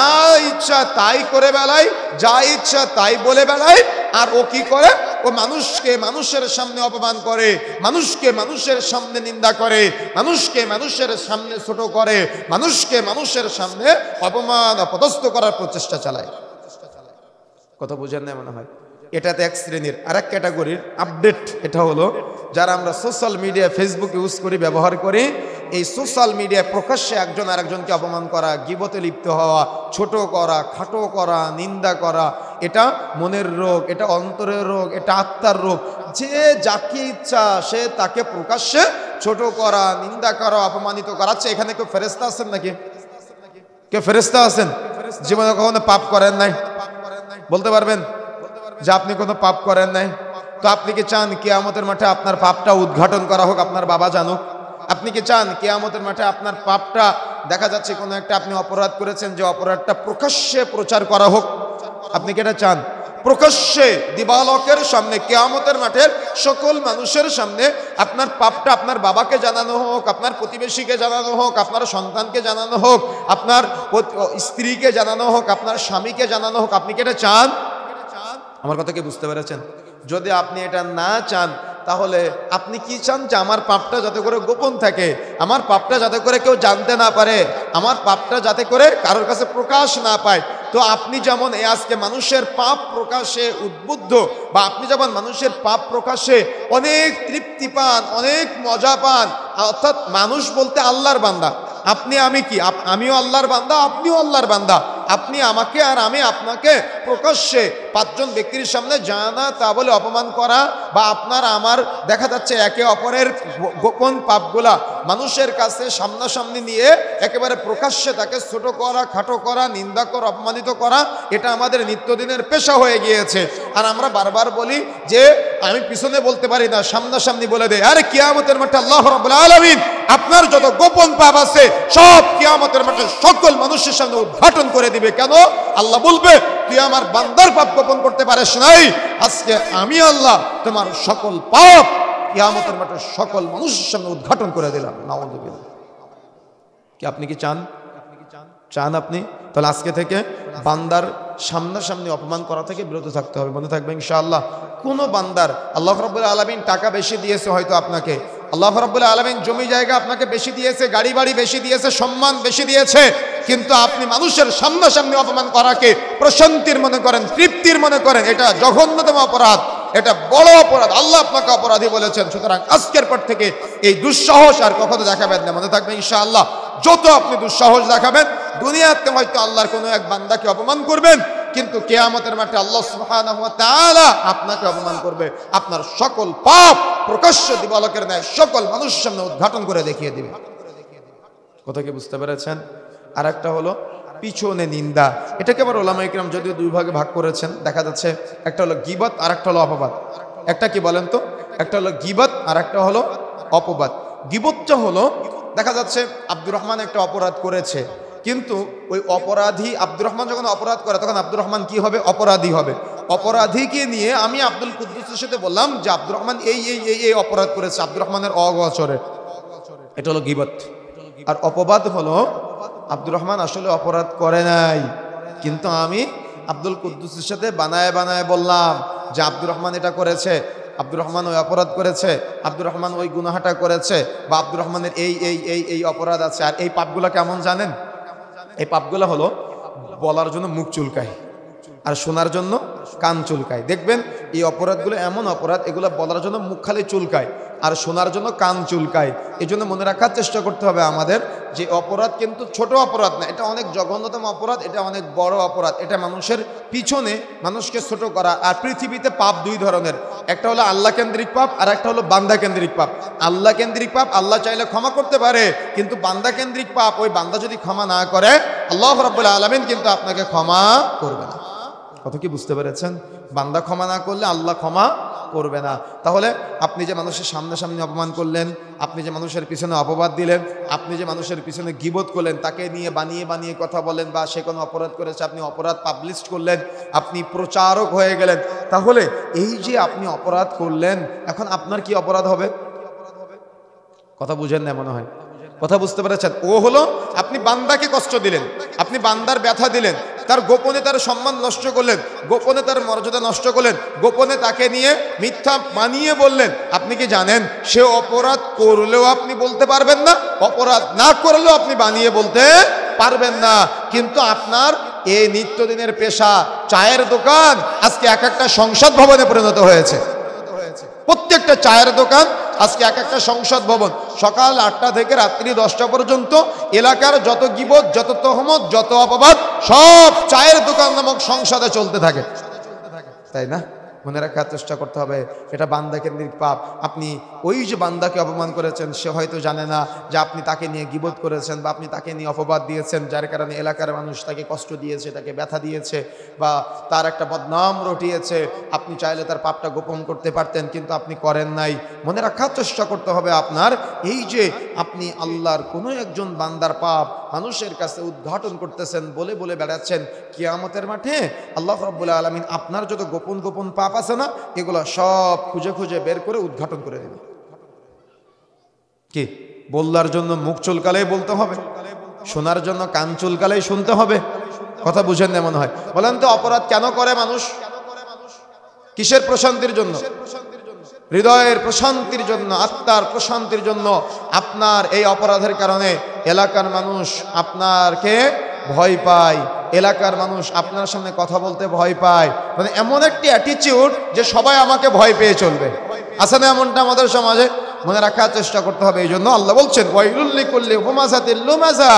ইচ্ছা তাই করে বেড়ায়, যা ইচ্ছা তাই বলে বেড়ায়। আর ও কি করে? ও মানুষকে মানুষের সামনে অপমান করে, মানুষকে মানুষের সামনে নিন্দা করে, মানুষকে মানুষের সামনে ছোট করে, মানুষকে মানুষের সামনে অপমান অপদস্থ করার প্রচেষ্টা চালায়। কথা বুঝেন না মনে হয়? এটাতে এক শ্রেণীর। আর এক ক্যাটাগরির আপডেট এটা হলো, যারা আমরা সোশ্যাল মিডিয়া, ফেসবুক ইউজ করি, ব্যবহার করি, এই সোশ্যাল মিডিয়ায় প্রকাশ্যে একজন আরেকজনকে অপমান করা, গীবতে লিপ্ত হওয়া, ছোট করা, খাটো করা, নিন্দা করা, এটা মনের রোগ, এটা অন্তরের রোগ, এটা আত্মার রোগ। যে যাকে ইচ্ছা সে তাকে প্রকাশ্যে ছোট করা, নিন্দা করা, অপমানিত করাচ্ছে। এখানে কেউ ফেরেশতা আছেন নাকি? কেউ ফেরেশতা আছেন? জীবনে কখনো পাপ করেন নাই? বলতে পারবেন যে আপনি কোনো পাপ করেন নাই? তো আপনি কি চান কিয়ামতের মাঠে আপনার পাপটা উদ্ঘাটন করা হোক, আপনার বাবা জানুক? আপনি কি চান কিয়ামতের মাঠে আপনার পাপটা, দেখা যাচ্ছে কোনো একটা আপনি অপরাধ করেছেন, যে অপরাধটা প্রকাশ্যে প্রচার করা হোক? আপনি কি এটা চান? প্রকাশ্যে দিবালোকের সামনে, কিয়ামতের মাঠের সকল মানুষের সামনে আপনার পাপটা আপনার বাবাকে জানানো হোক, আপনার প্রতিবেশীকে জানানো হোক, আপনার সন্তানকে জানানো হোক, আপনার স্ত্রীকে জানানো হোক, আপনার স্বামীকে জানানো হোক? আপনি কি এটা চান? আমার কথা কি বুঝতে পেরেছেন? যদি আপনি এটা না চান, তাহলে আপনি কি চান? যে আমার পাপটা যাতে করে গোপন থাকে, আমার পাপটা যাতে করে কেউ জানতে না পারে, আমার পাপটা যাতে করে কারোর কাছে প্রকাশ না পায়। তো আপনি যেমন আজকে মানুষের পাপ প্রকাশে উদ্বুদ্ধ, বা আপনি যেমন মানুষের পাপ প্রকাশে অনেক তৃপ্তি পান, অনেক মজা পান, অর্থাৎ মানুষ বলতে আল্লাহর বান্দা, আপনি আমি কি? আমিও আল্লাহর বান্দা, আপনিও আল্লাহর বান্দা। আপনি আমাকে আর আমি আপনাকে প্রকাশ্যে 5 জন ব্যক্তির সামনে জানা তা বলে অপমান করা, বা আপনার আমার দেখা যাচ্ছে একে অপরের গোপন পাপগুলা মানুষের কাছে সামনাসামনি নিয়ে একেবারে প্রকাশ্যে তাকে ছোট করা, খাটো করা, নিন্দা করা, অপমানিত করা, এটা আমাদের নিত্যদিনের পেশা হয়ে গিয়েছে। আর আমরা বারবার বলি যে আমি পিছনে বলতে পারি না, সামনাসামনি বলে দেয়। আরে কিয়ামতের মাঠে আল্লাহ রাব্বুল আলামিন আপনার যত গোপন পাপ আছে সব কিয়ামতের মাঠে সকল মানুষের সামনে উদ্ঘাটন করে দিবে। কেন? আল্লাহ বলবে, তুই আমার বান্দার পাপ গোপন করতে পারিস নাই, আজকে আমি আল্লাহ তোমার সকল পাপ কিয়ামতের মাঠে সকল মানুষের সামনে উদ্ঘাটন করে দিলাম। নাউযুবিল্লাহ। কি আপনি কি চান? চান আপনি? তাহলে আজকে থেকে বান্দার সামনাসামনি অপমান করা থেকে বিরত থাকতে হবে। মনে থাকবে ইনশাআল্লাহ। কোনো বান্দার আল্লাহ রাব্বুল আলামিন টাকা বেশি দিয়েছে হয়তো আপনাকে, আল্লাহ রাব্বুল আলামিন জমি জায়গা আপনাকে বেশি দিয়েছে, গাড়ি বাড়ি বেশি দিয়েছে, সম্মান বেশি দিয়েছে, কিন্তু আপনি মানুষের সামনাসামনি অপমান করাকে প্রশান্তির মনে করেন, তৃপ্তির মনে করেন, এটা জঘন্যতম অপরাধ, এটা বড় অপরাধ। আল্লাহ আপনাকে অপরাধী বলেছেন। সুতরাং আজকের পর থেকে এই দুঃসাহস আর কখনো দেখাবেন না। মনে থাকবে ইনশাআল্লাহ, যত আপনি দুঃসাহস দেখাবেন, দুনিয়াতে হয়তো আল্লাহর কোনো এক বান্দাকে অপমান করবেন, কিন্তু কিয়ামতের মাঠে আল্লাহ সুবহানাহু ওয়া তাআলা আপনাকে অপমান করবে। আপনার সকল পাপ প্রকাশ্য দিবালোকের ন্যায় সকল মানুষের সামনে উদ্ঘাটন করে দেখিয়ে দিবে। কথা কি বুঝতে পেরেছেন? আর একটা হলো পিছনে নিন্দা। এটাকে আবার ওলামায়ে কিরাম যদিও 2 ভাগে ভাগ করেছেন। দেখা যাচ্ছে একটা হলো গীবত আর একটা হলো অপবাদ। একটা কি বলেন তো? একটা হলো গীবত আর একটা হলো অপবাদ। গীবতটা হলো, দেখা যাচ্ছে আব্দুর রহমান একটা অপরাধ করেছে, কিন্তু ওই অপরাধী আব্দুর রহমান যখন অপরাধ করে তখন আব্দুর রহমান কি হবে? অপরাধী হবে। অপরাধীকে নিয়ে আমি আব্দুল কুদ্দুসের সাথে বললাম যে আব্দুর রহমান এই অপরাধ করেছে, আব্দুর রহমানের অগোচরে, এটা হলো গীবত। আর অপবাদ হলো আব্দুর রহমান আসলে অপরাধ করে নাই, কিন্তু আমি আব্দুল কুদ্দুসের সাথে বানায় বানায় বললাম যে আব্দুর রহমান এটা করেছে, আব্দুর রহমান ওই অপরাধ করেছে, আব্দুর রহমান ওই গুনাহাটা করেছে, বা আব্দুর রহমানের এই অপরাধ আছে। আর এই পাপগুলো কেমন জানেন? এই পাপগুলো হলো বলার জন্য মুখ চুলকায় আর শোনার জন্য কান চুলকায়। দেখবেন এই অপরাধগুলো এমন অপরাধ, এগুলো বলার জন্য মুখ খালি চুলকায় আর শোনার জন্য কান চুলকায়। এই জন্য মনে রাখার চেষ্টা করতে হবে আমাদের যে অপরাধ কিন্তু ছোট অপরাধ না, এটা অনেক জঘন্যতম অপরাধ, এটা অনেক বড় অপরাধ। এটা মানুষের পিছনে মানুষকে ছোট করা। আর পৃথিবীতে পাপ দুই ধরনের, একটা হলো আল্লাহ কেন্দ্রিক পাপ আর একটা হলো বান্দা কেন্দ্রিক পাপ। আল্লাহ কেন্দ্রিক পাপ আল্লাহ চাইলে ক্ষমা করতে পারে, কিন্তু বান্দা কেন্দ্রিক পাপ ওই বান্দা যদি ক্ষমা না করে আল্লাহ রাব্বুল আলামিন কিন্তু আপনাকে ক্ষমা করবে না। কথা কি বুঝতে পেরেছেন? বান্দা ক্ষমা না করলে আল্লাহ ক্ষমা করবে না। তাহলে আপনি যে মানুষের সামনাসামনি অপমান করলেন, আপনি যে মানুষের পিছনে অপবাদ দিলেন, আপনি যে মানুষের পিছনে গীবত করলেন, তাকে নিয়ে বানিয়ে বানিয়ে কথা বলেন, বা সে কোনো অপরাধ করেছে আপনি অপরাধ পাবলিশ করলেন, আপনি প্রচারক হয়ে গেলেন, তাহলে এই যে আপনি অপরাধ করলেন, এখন আপনার কি অপরাধ হবে? কথা বুঝেন না মনে হয়। কথা বুঝতে পেরেছেন? ও হলো আপনি বান্দাকে কষ্ট দিলেন, আপনি বান্দার ব্যথা দিলেন, তার গোপনে তার সম্মান নষ্ট করলেন, গোপনে তার মর্যাদা নষ্ট করলেন, গোপনে তাকে নিয়ে মিথ্যা মানিয়ে বললেন। আপনি কি জানেন সে অপরাধ করলেও আপনি বলতে পারবেন না, অপরাধ না করলেও আপনি বানিয়ে বলতে পারবেন না। কিন্তু আপনার এই নিত্যদিনের পেশা চায়ের দোকান আজকে এক একটা সংসদ ভবনে পরিণত হয়েছে। প্রত্যেকটা চায়ের দোকান আজকে এক একটা সংসদ ভবন। সকাল 8টা থেকে রাত্রি 10টা পর্যন্ত এলাকার যত গীবত, যত তহমত, যত অপবাদ সব চায়ের দোকান নামক সংসদে চলতে থাকে, তাই না? মনে রাখার চেষ্টা করতে হবে এটা বান্দা কেন্দ্রিক পাপ। আপনি ওই যে বান্দাকে অপমান করেছেন, সে হয়তো জানে না যে আপনি তাকে নিয়ে গীবত করেছেন বা আপনি তাকে নিয়ে অপবাদ দিয়েছেন, যার কারণে এলাকার মানুষ তাকে কষ্ট দিয়েছে, তাকে ব্যথা দিয়েছে, বা তার একটা বদনাম রটিয়েছে। আপনি চাইলে তার পাপটা গোপন করতে পারতেন, কিন্তু আপনি করেন নাই। মনে রাখার চেষ্টা করতে হবে আপনার এই যে আপনি আল্লাহর কোনো একজন বান্দার পাপ মানুষের কাছে উদ্ঘাটন করতেছেন, বলে বলে বেড়াচ্ছেন, কিয়ামতের মাঠে আল্লাহ রাব্বুল আলামিন আপনার যত গোপন গোপন পাপ আছে না, এগুলো সব খুঁজে খুঁজে বের করে উদ্ঘাটন করে দেবে। কি বলার জন্য মুখ চুলকালেই বলতে হবে, শোনার জন্য কান চুলকালেই শুনতে হবে? কথা বুঝেন না মনে হয়। বলেন তো অপরাধ কেন করে মানুষ? কিসের প্রশান্তির জন্য? হৃদয়ের প্রশান্তির জন্য, আত্মার প্রশান্তির জন্য। আপনার এই অপরাধের কারণে এলাকার মানুষ আপনাকে ভয় পায়, এলাকার মানুষ আপনার সামনে কথা বলতে ভয় পায়। মানে এমন একটি অ্যাটিটিউড যে সবাই আমাকে ভয় পেয়ে চলবে, আছে না এমনটা আমাদের সমাজে? মনে রাখার চেষ্টা করতে হবে। এই জন্য আল্লাহ বলছেন ওয়াইলুল লিকুল্লি হুমাযাতিল লুমাযা,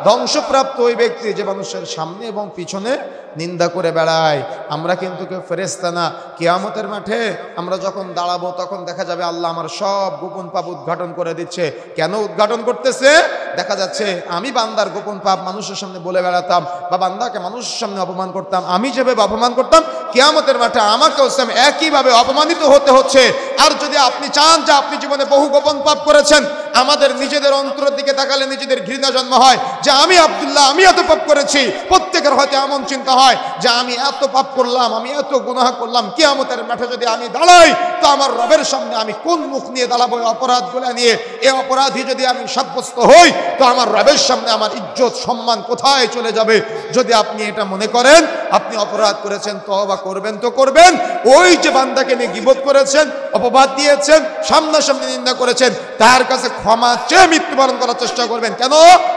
ধ্বংসপ্রাপ্ত ওই ব্যক্তি যে মানুষের সামনে এবং পিছনে নিন্দা করে বেড়ায়। আমরা কিন্তু কেউ ফেরেশতা না। কিয়ামতের মাঠে আমরা যখন দাঁড়াবো তখন দেখা যাবে আল্লাহ আমার সব গোপন পাপ উদ্ঘাটন করে দিচ্ছে। কেন উদ্ঘাটন করতেছে? দেখা যাচ্ছে আমি বান্দার গোপন পাপ মানুষের সামনে বলে বেড়াতাম, বা বান্দাকে মানুষের সামনে অপমান করতাম, আমি যেভাবে অপমান করতাম, কিয়ামতের মাঠে আমাকেও সেম একইভাবে অপমানিত হতে হচ্ছে। আর যদি আপনি চান যে আপনি জীবনে বহু গোপন পাপ করেছেন, আমাদের নিজেদের অন্তরের দিকে তাকালে নিজেদের ঘৃণা জন্ম হয় যে আমি আব্দুল্লাহ, আমি এত পাপ করেছি। প্রত্যেকের হয়তো এমন চিন্তা হয় যে আমি এত পাপ করলাম, আমি এত গুনাহ করলাম, কিয়ামতের মাঠে যদি আমি দাঁড়াই তো আমার রবের সামনে আমি কোন মুখ নিয়ে দাঁড়াবো? অপরাধগুলো নিয়ে। এই অপরাধী যদি আমি সাব্যস্ত হই তো আমার রবের সামনে আমার ইজ্জত সম্মান কোথায় চলে যাবে? যদি আপনি এটা মনে করেন আপনি অপরাধ করেছেন, তওবা করবেন তো করবেন। ওই যে বান্দাকে নিয়ে গীবত করেছেন, অপবাদ দিয়েছেন, সামনাসামনি নিন্দা করেছেন, তার কাছে ক্ষমা চেয়ে মৃত্যুবরণ করার চেষ্টা করবেন। কেন?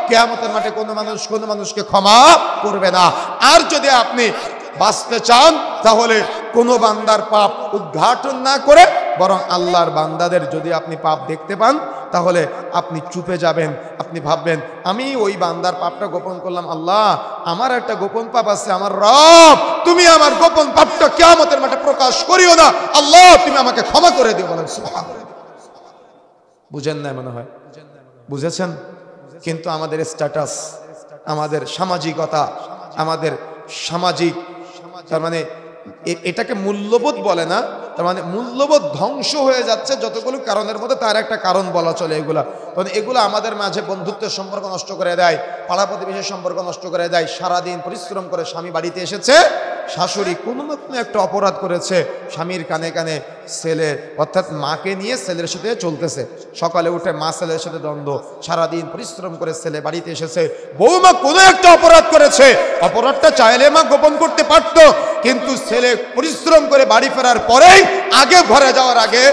কিয়ামতের মাঠে কোনো মানুষকে ক্ষমা করবে না। আর যদি আপনি বাঁচতে চান তাহলে কোনো বান্দার পাপ উদ্ঘাটন না করে বরং আল্লাহর বান্দাদের যদি আপনি পাপ দেখতে পান তাহলে আপনি চুপে যাবেন। আপনি ভাববেন আমি ওই বান্দার পাপটা গোপন করলাম, আল্লাহ আমার একটা গোপন পাপ আছে, আমার রব তুমি আমার গোপন পাপটা কিয়ামতের মাঠে প্রকাশ করিও না, আল্লাহ তুমি আমাকে ক্ষমা করে দিও। বলেন সুবহানাল্লাহ। বুঝেন না মনে হয়? বুঝেছেন? কিন্তু আমাদের স্ট্যাটাস, আমাদের সামাজিকতা, আমাদের সামাজিক, তার মানে এটাকে মূল্যবোধ বলে না, তার মানে মূল্যবোধ ধ্বংস হয়ে যাচ্ছে যতগুলো কারণের মধ্যে তার একটা কারণ বলা চলে এগুলা। কারণ এগুলো আমাদের মাঝে বন্ধুত্বের সম্পর্ক নষ্ট করে দেয়, পাড়া প্রতিবেশীর সম্পর্ক নষ্ট করে দেয়। সারাদিন পরিশ্রম করে স্বামী বাড়িতে এসেছে, শাশুড়ি কোনো না কোনো একটা অপরাধ করেছে, স্বামীর কানে কানে ছেলে অর্থাৎ মাকে নিয়ে ছেলের সাথে চলতেছে। সকালে উঠে মা ছেলের সাথে দ্বন্দ্ব, সারাদিন পরিশ্রম করে ছেলে বাড়িতে এসেছে, বৌমা কোনো একটা অপরাধ করেছে, অপরাধটা চাইলে মা গোপন করতে পারত, কিন্তু ছেলে পরিশ্রম করে বাড়ি ফেরার পরেই আগে ঘরে যাওয়ার আগে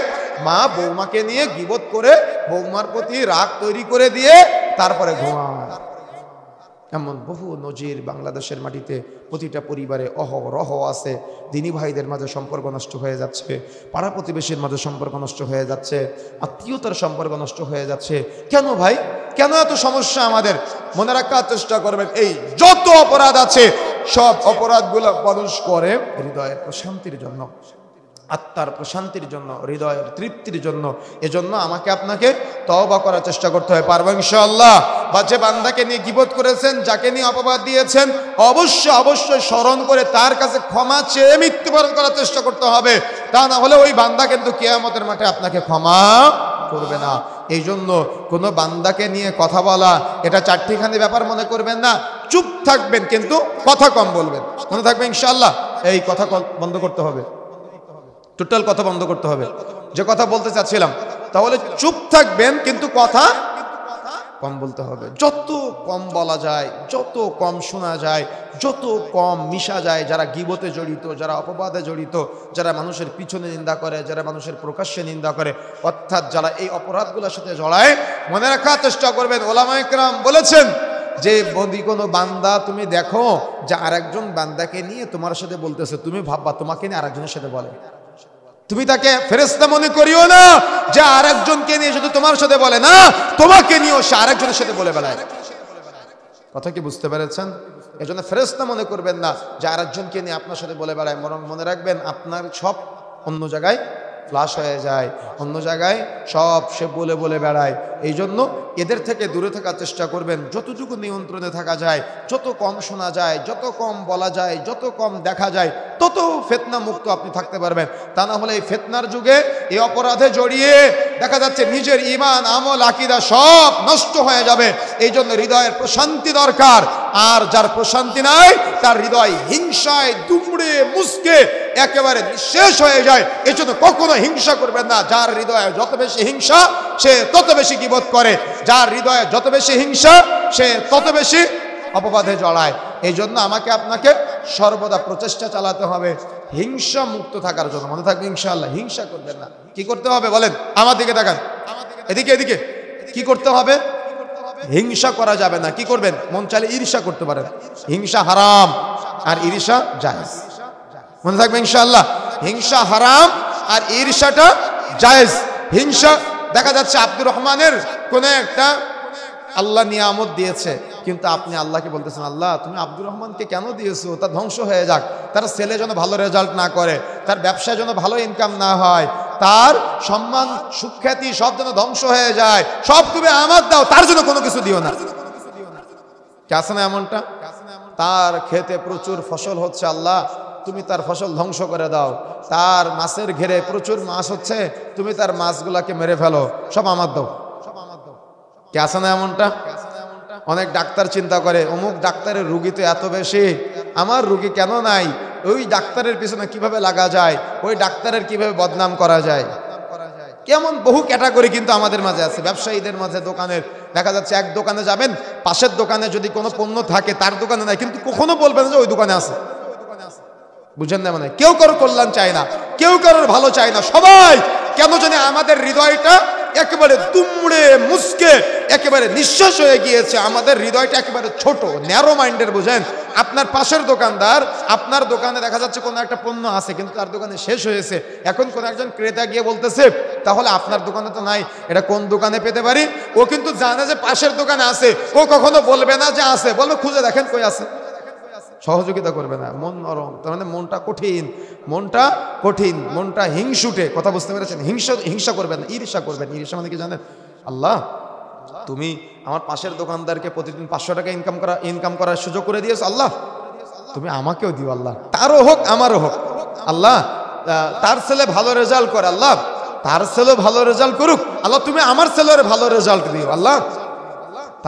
মা বৌমাকে নিয়ে গীবত করে বৌমার প্রতি রাগ তৈরি করে দিয়ে তারপরে ঘুমায়। এমন বহু নজির বাংলাদেশের মাটিতে প্রতিটা পরিবারে অহরহ আছে। দিনী ভাইদের মাঝে সম্পর্ক নষ্ট হয়ে যাচ্ছে, পাড়া প্রতিবেশীর মাঝে সম্পর্ক নষ্ট হয়ে যাচ্ছে, আত্মীয়তার সম্পর্ক নষ্ট হয়ে যাচ্ছে। কেন ভাই, কেন এত সমস্যা আমাদের? মনে রাখার চেষ্টা করবেন, এই যত অপরাধ আছে সব অপরাধগুলো মানুষ করে হৃদয়ের প্রশান্তির জন্য, আত্মার প্রশান্তির জন্য, হৃদয়ের তৃপ্তির জন্য। এজন্য আমাকে আপনাকে তওবা করার চেষ্টা করতে হবে। পারবো ইনশাআল্লাহ? বা যে বান্দাকে নিয়ে গীবত করেছেন, যাকে নিয়ে অপবাদ দিয়েছেন, অবশ্যই স্মরণ করে তার কাছে ক্ষমা চেয়ে মৃত্যুবরণ করার চেষ্টা করতে হবে। তা না হলে ওই বান্দা কিন্তু কিয়ামতের মাঠে আপনাকে ক্ষমা করবে না। এই জন্য কোনো বান্দাকে নিয়ে কথা বলা এটা চারটিখানি ব্যাপার মনে করবেন না। চুপ থাকবেন কিন্তু কথা কম বলবেন, মনে থাকবে ইনশাআল্লাহ। এই কথা বন্ধ করতে হবে, টোটাল কথা বন্ধ করতে হবে। যে কথা বলতে চাচ্ছিলাম, তাহলে চুপ থাকবেন কিন্তু কথা কম বলতে হবে। যত কম বলা যায়, যত কম শোনা যায়, যত কম মিশা যায়, যারা গীবতে জড়িত, যারা অপবাদে জড়িত, যারা মানুষের পিছনে নিন্দা করে, যারা মানুষের প্রকাশ্যে নিন্দা করে, অর্থাৎ যারা এই অপরাধগুলোর সাথে জড়ায়, মনে রাখার চেষ্টা করবেন ওলামায়ে কেরাম বলেছেন যে যদি কোনো বান্দা তুমি দেখো যে আরেকজন বান্দাকে নিয়ে তোমার সাথে বলতেছে, তুমি ভাববা তোমাকে নিয়ে আরেকজনের সাথে বলে, তুমি তাকে ফেরেশতা মনে করিও না যে আরেকজনকে নিয়ে শুধু তোমার সাথে বলে না, তোমাকে নিয়েও সে আরেকজনের সাথে বলে বেড়ায়। কথা কি বুঝতে পেরেছেন? এজন্য ফেরেশতা মনে করবেন না যে আরেকজনকে নিয়ে আপনার সাথে বলে বেড়ায়, বরং মনে রাখবেন আপনার সব অন্য জায়গায় ফ্লাশ হয়ে যায়, অন্য জায়গায় সব সে বলে বলে বেড়ায়। এই জন্য এদের থেকে দূরে থাকার চেষ্টা করবেন, যতটুকু নিয়ন্ত্রণে থাকা যায়, যত কম শোনা যায়, যত কম বলা যায়, যত কম দেখা যায়, তত ফিতনা মুক্ত আপনি থাকতে পারবেন। তা না হলে এই ফিতনার যুগে এই অপরাধে জড়িয়ে দেখা যাচ্ছে নিজের ঈমান, আমল, আকীদা সব নষ্ট হয়ে যাবে। এই জন্য হৃদয়ের প্রশান্তি দরকার। আর যার প্রশান্তি নাই তার হৃদয় হিংসায় দুমড়ে মুচকে একেবারে নিঃশেষ হয়ে যায়। এই জন্য কখনো হিংসা করবেন না। যার হৃদয়ে যত বেশি হিংসা সে তত বেশি গীবত করে, যার হৃদয়ে যত বেশি হিংসা সে তত বেশি অপবাদে জড়ায়। এই জন্য আমাকে আপনাকে সর্বদা প্রচেষ্টা চালাতে হবে হিংসা মুক্ত থাকার জন্য। মনে থাকবে ইনশাআল্লাহ, হিংসা করবেন না। কি করতে হবে বলেন? আমার দিকে তাকান, এদিকে এদিকে। কি করতে হবে? হিংসা করা যাবে না। কি করবেন? মন চাইলে ঈর্ষা করতে পারেন, হিংসা হারাম আর ঈর্ষা জায়েজ। মনে থাকবে ইনশাআল্লাহ, হিংসা হারাম আর ঈর্ষাটা জায়েজ। হিংসা দেখা যাচ্ছে আব্দুর রহমানের কোন একটা আল্লাহ নিয়ামত দিয়েছে, কিন্তু আপনি আল্লাহকে বলতেছেন, আল্লাহ তুমি আব্দুর রহমানকে কেন দিয়েছো? তার ধ্বংস হয়ে যাক, তার ছেলে যেন ভালো রেজাল্ট না করে, তার ব্যবসায় যেন ভালো ইনকাম না হয়, তার সম্মান সুখ্যাতি সব যেন ধ্বংস হয়ে যায়, সব তুমি আমার দাও, তার জন্য কোনো কিছু দিও না। কে আছে না এমনটা? তার খেতে প্রচুর ফসল হচ্ছে, আল্লাহ তুমি তার ফসল ধ্বংস করে দাও। তার মাছের ঘেরে প্রচুর মাছ হচ্ছে, তুমি তার মাছগুলাকে মেরে ফেলো, সব আমার দাও। কে আছে না এমনটা? অনেক ডাক্তার চিন্তা করে অমুক ডাক্তারের রুগী তো এত বেশি, আমার রুগী কেন নাই? ওই ডাক্তারের পিছনে কিভাবে লাগা যায়, ওই ডাক্তারের কিভাবে বদনাম করা যায়। কেমন বহু ক্যাটাগরি কিন্তু আমাদের মাঝে আছে, ব্যবসায়ীদের মাঝে। দোকানের দেখা যাচ্ছে এক দোকানে যাবেন, পাশের দোকানে যদি কোনো পণ্য থাকে তার দোকানে নাই, কিন্তু কখনো বলবেন যে ওই দোকানে আছে। বুঝেন না? মানে কেউ কারোর কল্যাণ চায় না, কেউ কারোর ভালো চায় না। সবাই কেন জানে আমাদের হৃদয়টা একেবারে দুমড়ে মুচকে একেবারে নিঃশ্বাস হয়ে গিয়েছে। আমাদের হৃদয়টা একেবারে ছোট, ন্যারো মাইন্ডের। বুঝেন? আপনার পাশের দোকানদার, আপনার দোকানে দেখা যাচ্ছে কোনো একটা পণ্য আছে কিন্তু তার দোকানে শেষ হয়েছে। এখন কোন একজন ক্রেতা গিয়ে বলতেছে, তাহলে আপনার দোকানে তো নাই, এটা কোন দোকানে পেতে পারি? ও কিন্তু জানে যে পাশের দোকানে আছে, ও কখনো বলবে না যে আছে, বলবে খুঁজে দেখেন কই আছে। সহযোগিতা করবে না, মন নরম। তার মানে মনটা কঠিন, মনটা কঠিন, মনটা হিংসুটে। কথা বুঝতে পেরেছেন? হিংসা করবেন না, ঈর্ষা করবেন। ঈর্ষা মানে কি জানেন? আল্লাহ তুমি আমার পাশের দোকানদারকে প্রতিদিন 500 টাকা ইনকাম করার সুযোগ করে দিয়েছো, আল্লাহ তুমি আমাকেও দিও, আল্লাহ তারও হোক আমারও হোক। আল্লাহ তার ছেলে ভালো রেজাল্ট করে, আল্লাহ তার ছেলেও ভালো রেজাল্ট করুক, আল্লাহ তুমি আমার ছেলের ভালো রেজাল্ট দিও। আল্লাহ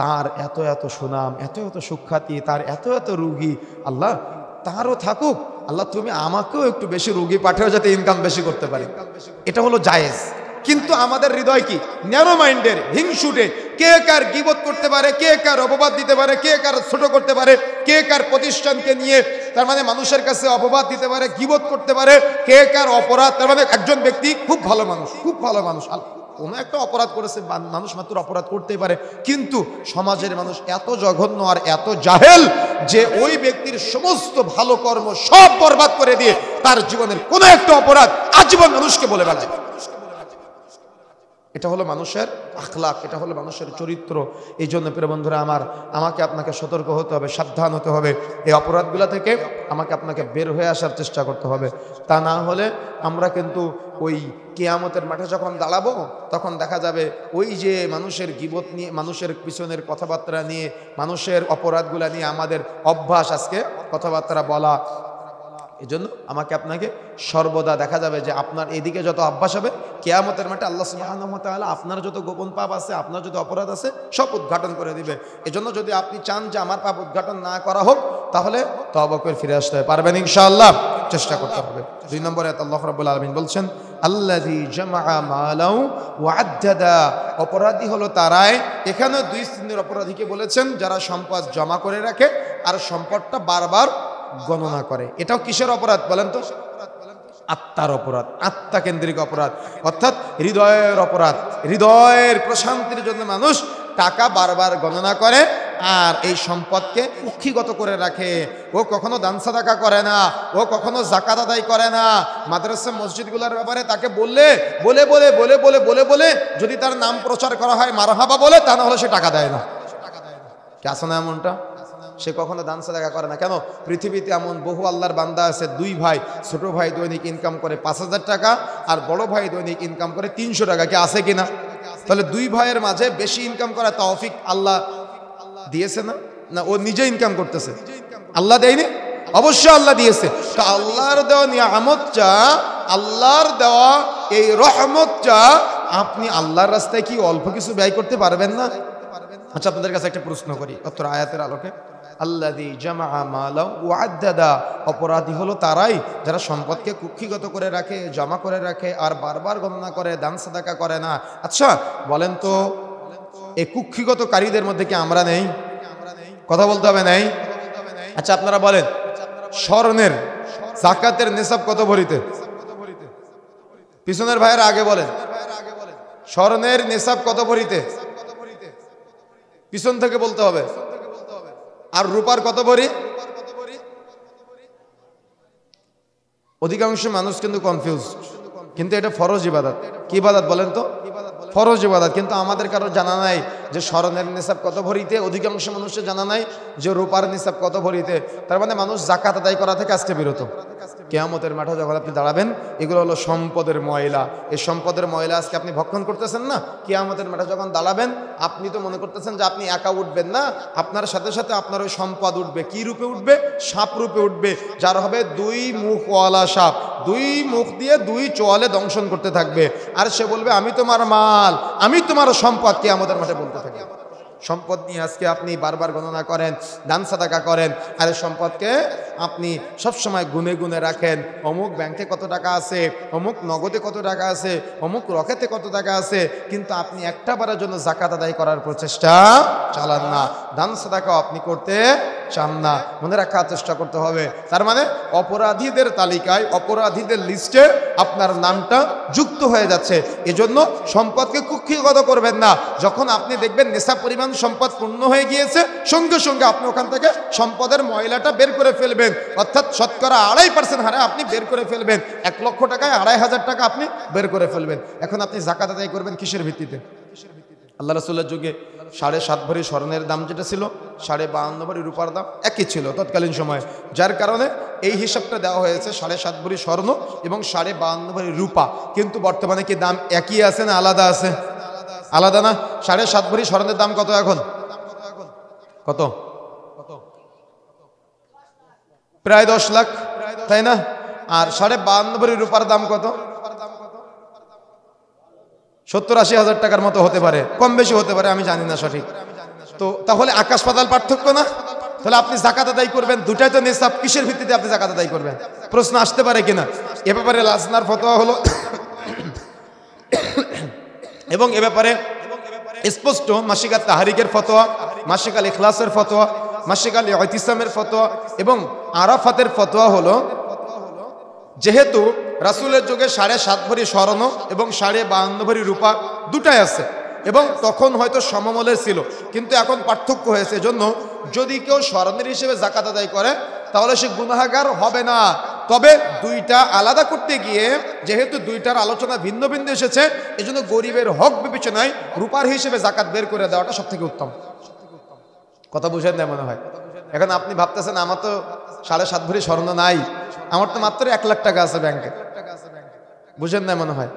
তার এত এত সুনাম, এত এত সুখ্যাতি, তার এত এত রুগী, আল্লাহ তারও থাকুক, আল্লাহ তুমি আমাকেও একটু বেশি রুগী পাঠাও যাতে ইনকাম বেশি করতে পারি, এটা হলো জায়েজ। কিন্তু আমাদের হৃদয় কি ন্যারো মাইন্ডের, হিংসুটে, কে কার গীবত করতে পারে, কে কার অপবাদ দিতে পারে, কে কার ছোট করতে পারে, কে কার প্রতিষ্ঠানকে নিয়ে তার মানে মানুষের কাছে অপবাদ দিতে পারে, গীবত করতে পারে, কে কার অপরাধ, তার মানে একজন ব্যক্তি খুব ভালো মানুষ, খুব ভালো মানুষ, কোনো একটা অপরাধ করেছে, মানুষ মাত্র অপরাধ করতেই পারে, কিন্তু সমাজের মানুষ এত জঘন্য আর এত জাহেল যে ওই ব্যক্তির সমস্ত ভালো কর্ম সব বরবাদ করে দিয়ে তার জীবনের কোনো একটা অপরাধ আজীবন মানুষকে বলে বেড়ায়। এটা হলো মানুষের আখলাক, এটা হলো মানুষের চরিত্র। এই জন্য প্রিয় বন্ধুরা আমার, আমাকে আপনাকে সতর্ক হতে হবে, সাবধান হতে হবে, এই অপরাধগুলো থেকে আমাকে আপনাকে বের হয়ে আসার চেষ্টা করতে হবে। তা না হলে আমরা কিন্তু ওই কিয়ামতের মাঠে যখন দাঁড়াবো তখন দেখা যাবে ওই যে মানুষের গীবত নিয়ে, মানুষের পিছনের কথাবার্তা নিয়ে, মানুষের অপরাধগুলো নিয়ে আমাদের অভ্যাস আজকে কথাবার্তা বলা। এই জন্য আমাকে আপনাকে সর্বদা দেখা যাবে যে আপনার এদিকে যত অভ্যাস হবে কিয়ামতের মাঠে আল্লাহ সুবহানাহু ওয়া তাআলা আপনার যত গোপন পাপ আছে, আপনার যত অপরাধ আছে সব উদ্ঘাটন করে দিবে। এজন্য যদি আপনি চান যে আমার পাপ উদ্ঘাটন না করা হোক তাহলে তওবা করে ফিরে আসতে পারবেন ইনশাআল্লাহ, চেষ্টা করতে হবে। 2 নম্বরে আল্লাহ রাব্বুল আলামিন বলছেন আল্লাযী জামাআ মালাউ ওয়া আদ্দাদা, অপরাধী হলো তারাই, এখানে 2 শ্রেণীর অপরাধীকে বলেছেন যারা সম্পদ জমা করে রাখে আর সম্পদটা বারবার গণনা করে। এটাও কিসের অপরাধ বলেন তো? আত্মার অপরাধ, আত্মা কেন্দ্রিক অপরাধ, অর্থাৎ হৃদয়ের অপরাধ। হৃদয়ের প্রশান্তির জন্য মানুষ টাকা বারবার গণনা করে আর এই সম্পদকে কুক্ষিগত করে রাখে। ও কখনো দান সাদাকা করে না, ও কখনো যাকাত আদায় করে না। মাদ্রাসা মসজিদগুলোর ব্যাপারে তাকে বললে বলে বলে বলে বলে বলে বলে যদি তার নাম প্রচার করা হয় মারহাবা বলে, তা না হলে সে টাকা দেয় না। কে আছে না এমনটা? সে কখনো দান সাদাকা করে না। কেন? পৃথিবীতে এমন বহু আল্লাহর বান্দা আছে, 2 ভাই, ছোট ভাই দৈনিক ইনকাম করে 5000 টাকা আর বড় ভাই দৈনিক ইনকাম করে 300 টাকা। কি আছে কিনা? তাহলে 2 ভাইয়ের মাঝে বেশি ইনকাম করা তৌফিক আল্লাহ দিয়েছে না? না ও নিজে ইনকাম করতেছে? আল্লাহ দেয়নি? অবশ্যই আল্লাহ দিয়েছে। তো আল্লাহর দেওয়া নিয়ামতটা, আল্লাহর দেওয়া এই রহমতটা আপনি আল্লাহর রাস্তায় কি অল্প কিছু ব্যয় করতে পারবেন না? আচ্ছা, আপনাদের কাছে একটা প্রশ্ন করি অত্র আয়াতের আলোকে। আল্লাযী জামাআ মালাউ ওয়া আদ্দাদা, অপরাধী হলো তারাই যারা সম্পদকে কুক্ষিগত করে রাখে, জমা করে রাখে আর বারবার গণনা করে, দান সাদাকা করে না। আচ্ছা বলেন তো, এই কুক্ষিগতকারীদের মধ্যে কি আমরা নেই? কথা বলতে হবে নেই? আচ্ছা আপনারা বলেন, স্বর্ণের যাকাতের নিসাব কত ভরিতে? পিছনের ভাইয়েরা আগে বলেন, স্বর্ণের নিসাব কত ভরিতে? পিছন থেকে বলতে হবে। আর রূপার কত ভরি? অধিকাংশ মানুষ কিন্তু কনফিউজড, কিন্তু এটা ফরজ ইবাদত। কি ইবাদত বলেন তো? ফরজ ইবাদত। কিন্তু আমাদের কারো জানা নাই যে স্বর্ণের নিসাব কত ভরিতে, অধিকাংশ মানুষের জানা নাই যে রূপার নিসাব কত ভরিতে। তার মানে মানুষ যাকাত আদায় করা থেকে আজকে বিরত। কিয়ামতের মাঠে যখন আপনি দাঁড়াবেন, এগুলো হলো সম্পদের ময়লা। এই সম্পদের ময়লা আজকে আপনি ভক্ষণ করতেছেন না। কিয়ামতের মাঠে যখন দাঁড়াবেন, আপনি তো মনে করতেছেন যে আপনি একা উঠবেন না, আপনার সাথে সাথে আপনার ওই সম্পদ উঠবে। কি রূপে উঠবে? সাপ রূপে উঠবে, যার হবে 2 মুখওয়ালা সাপ। 2 মুখ দিয়ে 2 চোয়ালে দংশন করতে থাকবে। আর সে বলবে আমি তোমার মাল, আমি তোমার সম্পদ। কিয়ামতের মাঠে বলতে থাকবে। সম্পদ নিয়ে আজকে আপনি বারবার গণনা করেন, দান সাদাকা করেন, আর সম্পদকে আপনি সবসময় গুনে গুনে রাখেন। অমুক ব্যাংকে কত টাকা আছে, অমুক নগদে কত টাকা আছে, অমুক রকেটে কত টাকা আছে, কিন্তু আপনি একটা বারের জন্য যাকাত আদায় করার প্রচেষ্টা চালান না, দান সাদাকাও আপনি করতে চান না। মনে রাখার চেষ্টা করতে হবে। তার মানে অপরাধীদের তালিকায়, অপরাধীদের লিস্টে আপনার নামটা যুক্ত হয়ে যাচ্ছে। এজন্য সম্পদকে কুক্ষিগত করবেন না। যখন আপনি দেখবেন নেশা পরিমাণ সম্পদ পূর্ণ হয়ে গিয়েছে, সঙ্গে সঙ্গে আপনি ওখান থেকে সম্পদের ময়লাটা বের করে ফেলবেন। অর্থাৎ শতকরা 2.5% হারে আপনি বের করে ফেলবেন। 1 লক্ষ টাকায় 2,500 টাকা আপনি বের করে ফেলবেন। এখন আপনি যাকাত আদায় করবেন কিসের ভিত্তিতে? আল্লাহ রাসূলের যুগে 7.5 ভরি স্বর্ণের দাম যেটা ছিল, 52.5 ভরি রূপার দাম একই ছিল তৎকালীন সময়ে। যার কারণে এই হিসাবটা দেওয়া হয়েছে 7.5 ভরি স্বর্ণ এবং 52.5 ভরি রূপা। কিন্তু বর্তমানে কি দাম একই আছে না আলাদা আছে? আলাদা না? 7.5 ভরি স্বর্ণের দাম কত এখন? কত? প্রায় 10 লাখ, তাই না? আর 52.5 ভরি রূপার দাম কত? 70-80 হাজার টাকার মতো হতে পারে, কম বেশি হতে পারে, আমি জানি না সঠিক। তো তাহলে আকাশ পাতাল পার্থক্য না? তাহলে আপনি জাকাত আদায় করবেন, দুটাই তো নিসাব, কিসের ভিত্তিতে আপনি জাকাত আদায় করবেন? প্রশ্ন আসতে পারে কিনা? এ ব্যাপারে লাজনার ফতোয়া হলো এবং এ ব্যাপারে স্পষ্ট মাসিক তাহরিকের ফতোয়া, মাসিক আল ইখলাসের ফতোয়া, মাসিক আল ইতিসামের ফতোয়া এবং আরাফাতের ফতোয়া হলো, যেহেতু রাসূলের যুগে 7.5 ভরি স্বর্ণ এবং 52.5 ভরি রূপা দুটাই আছে এবং তখন হয়তো সমমূল্যের ছিল, কিন্তু এখন পার্থক্য হয়েছে। এজন্য যদি কেউ স্বর্ণের হিসেবে জাকাত আদায় করে তাহলে সে গুনাহগার হবে না। তবে দুইটা আলাদা করতে গিয়ে যেহেতু দুইটার আলোচনা ভিন্ন ভিন্ন এসেছে, এজন্য গরিবের হক বিবেচনায় রূপার হিসেবে জাকাত বের করে দেওয়াটা সবথেকে উত্তম। কথা বুঝেন না মনে হয়? এখন আপনি ভাবতেছেন আমার তো 7.5 ভরি স্বর্ণ নাই, আমার তো মাত্র 1 লাখ টাকা আছে ব্যাংকে। বুঝেন না মনে হয়?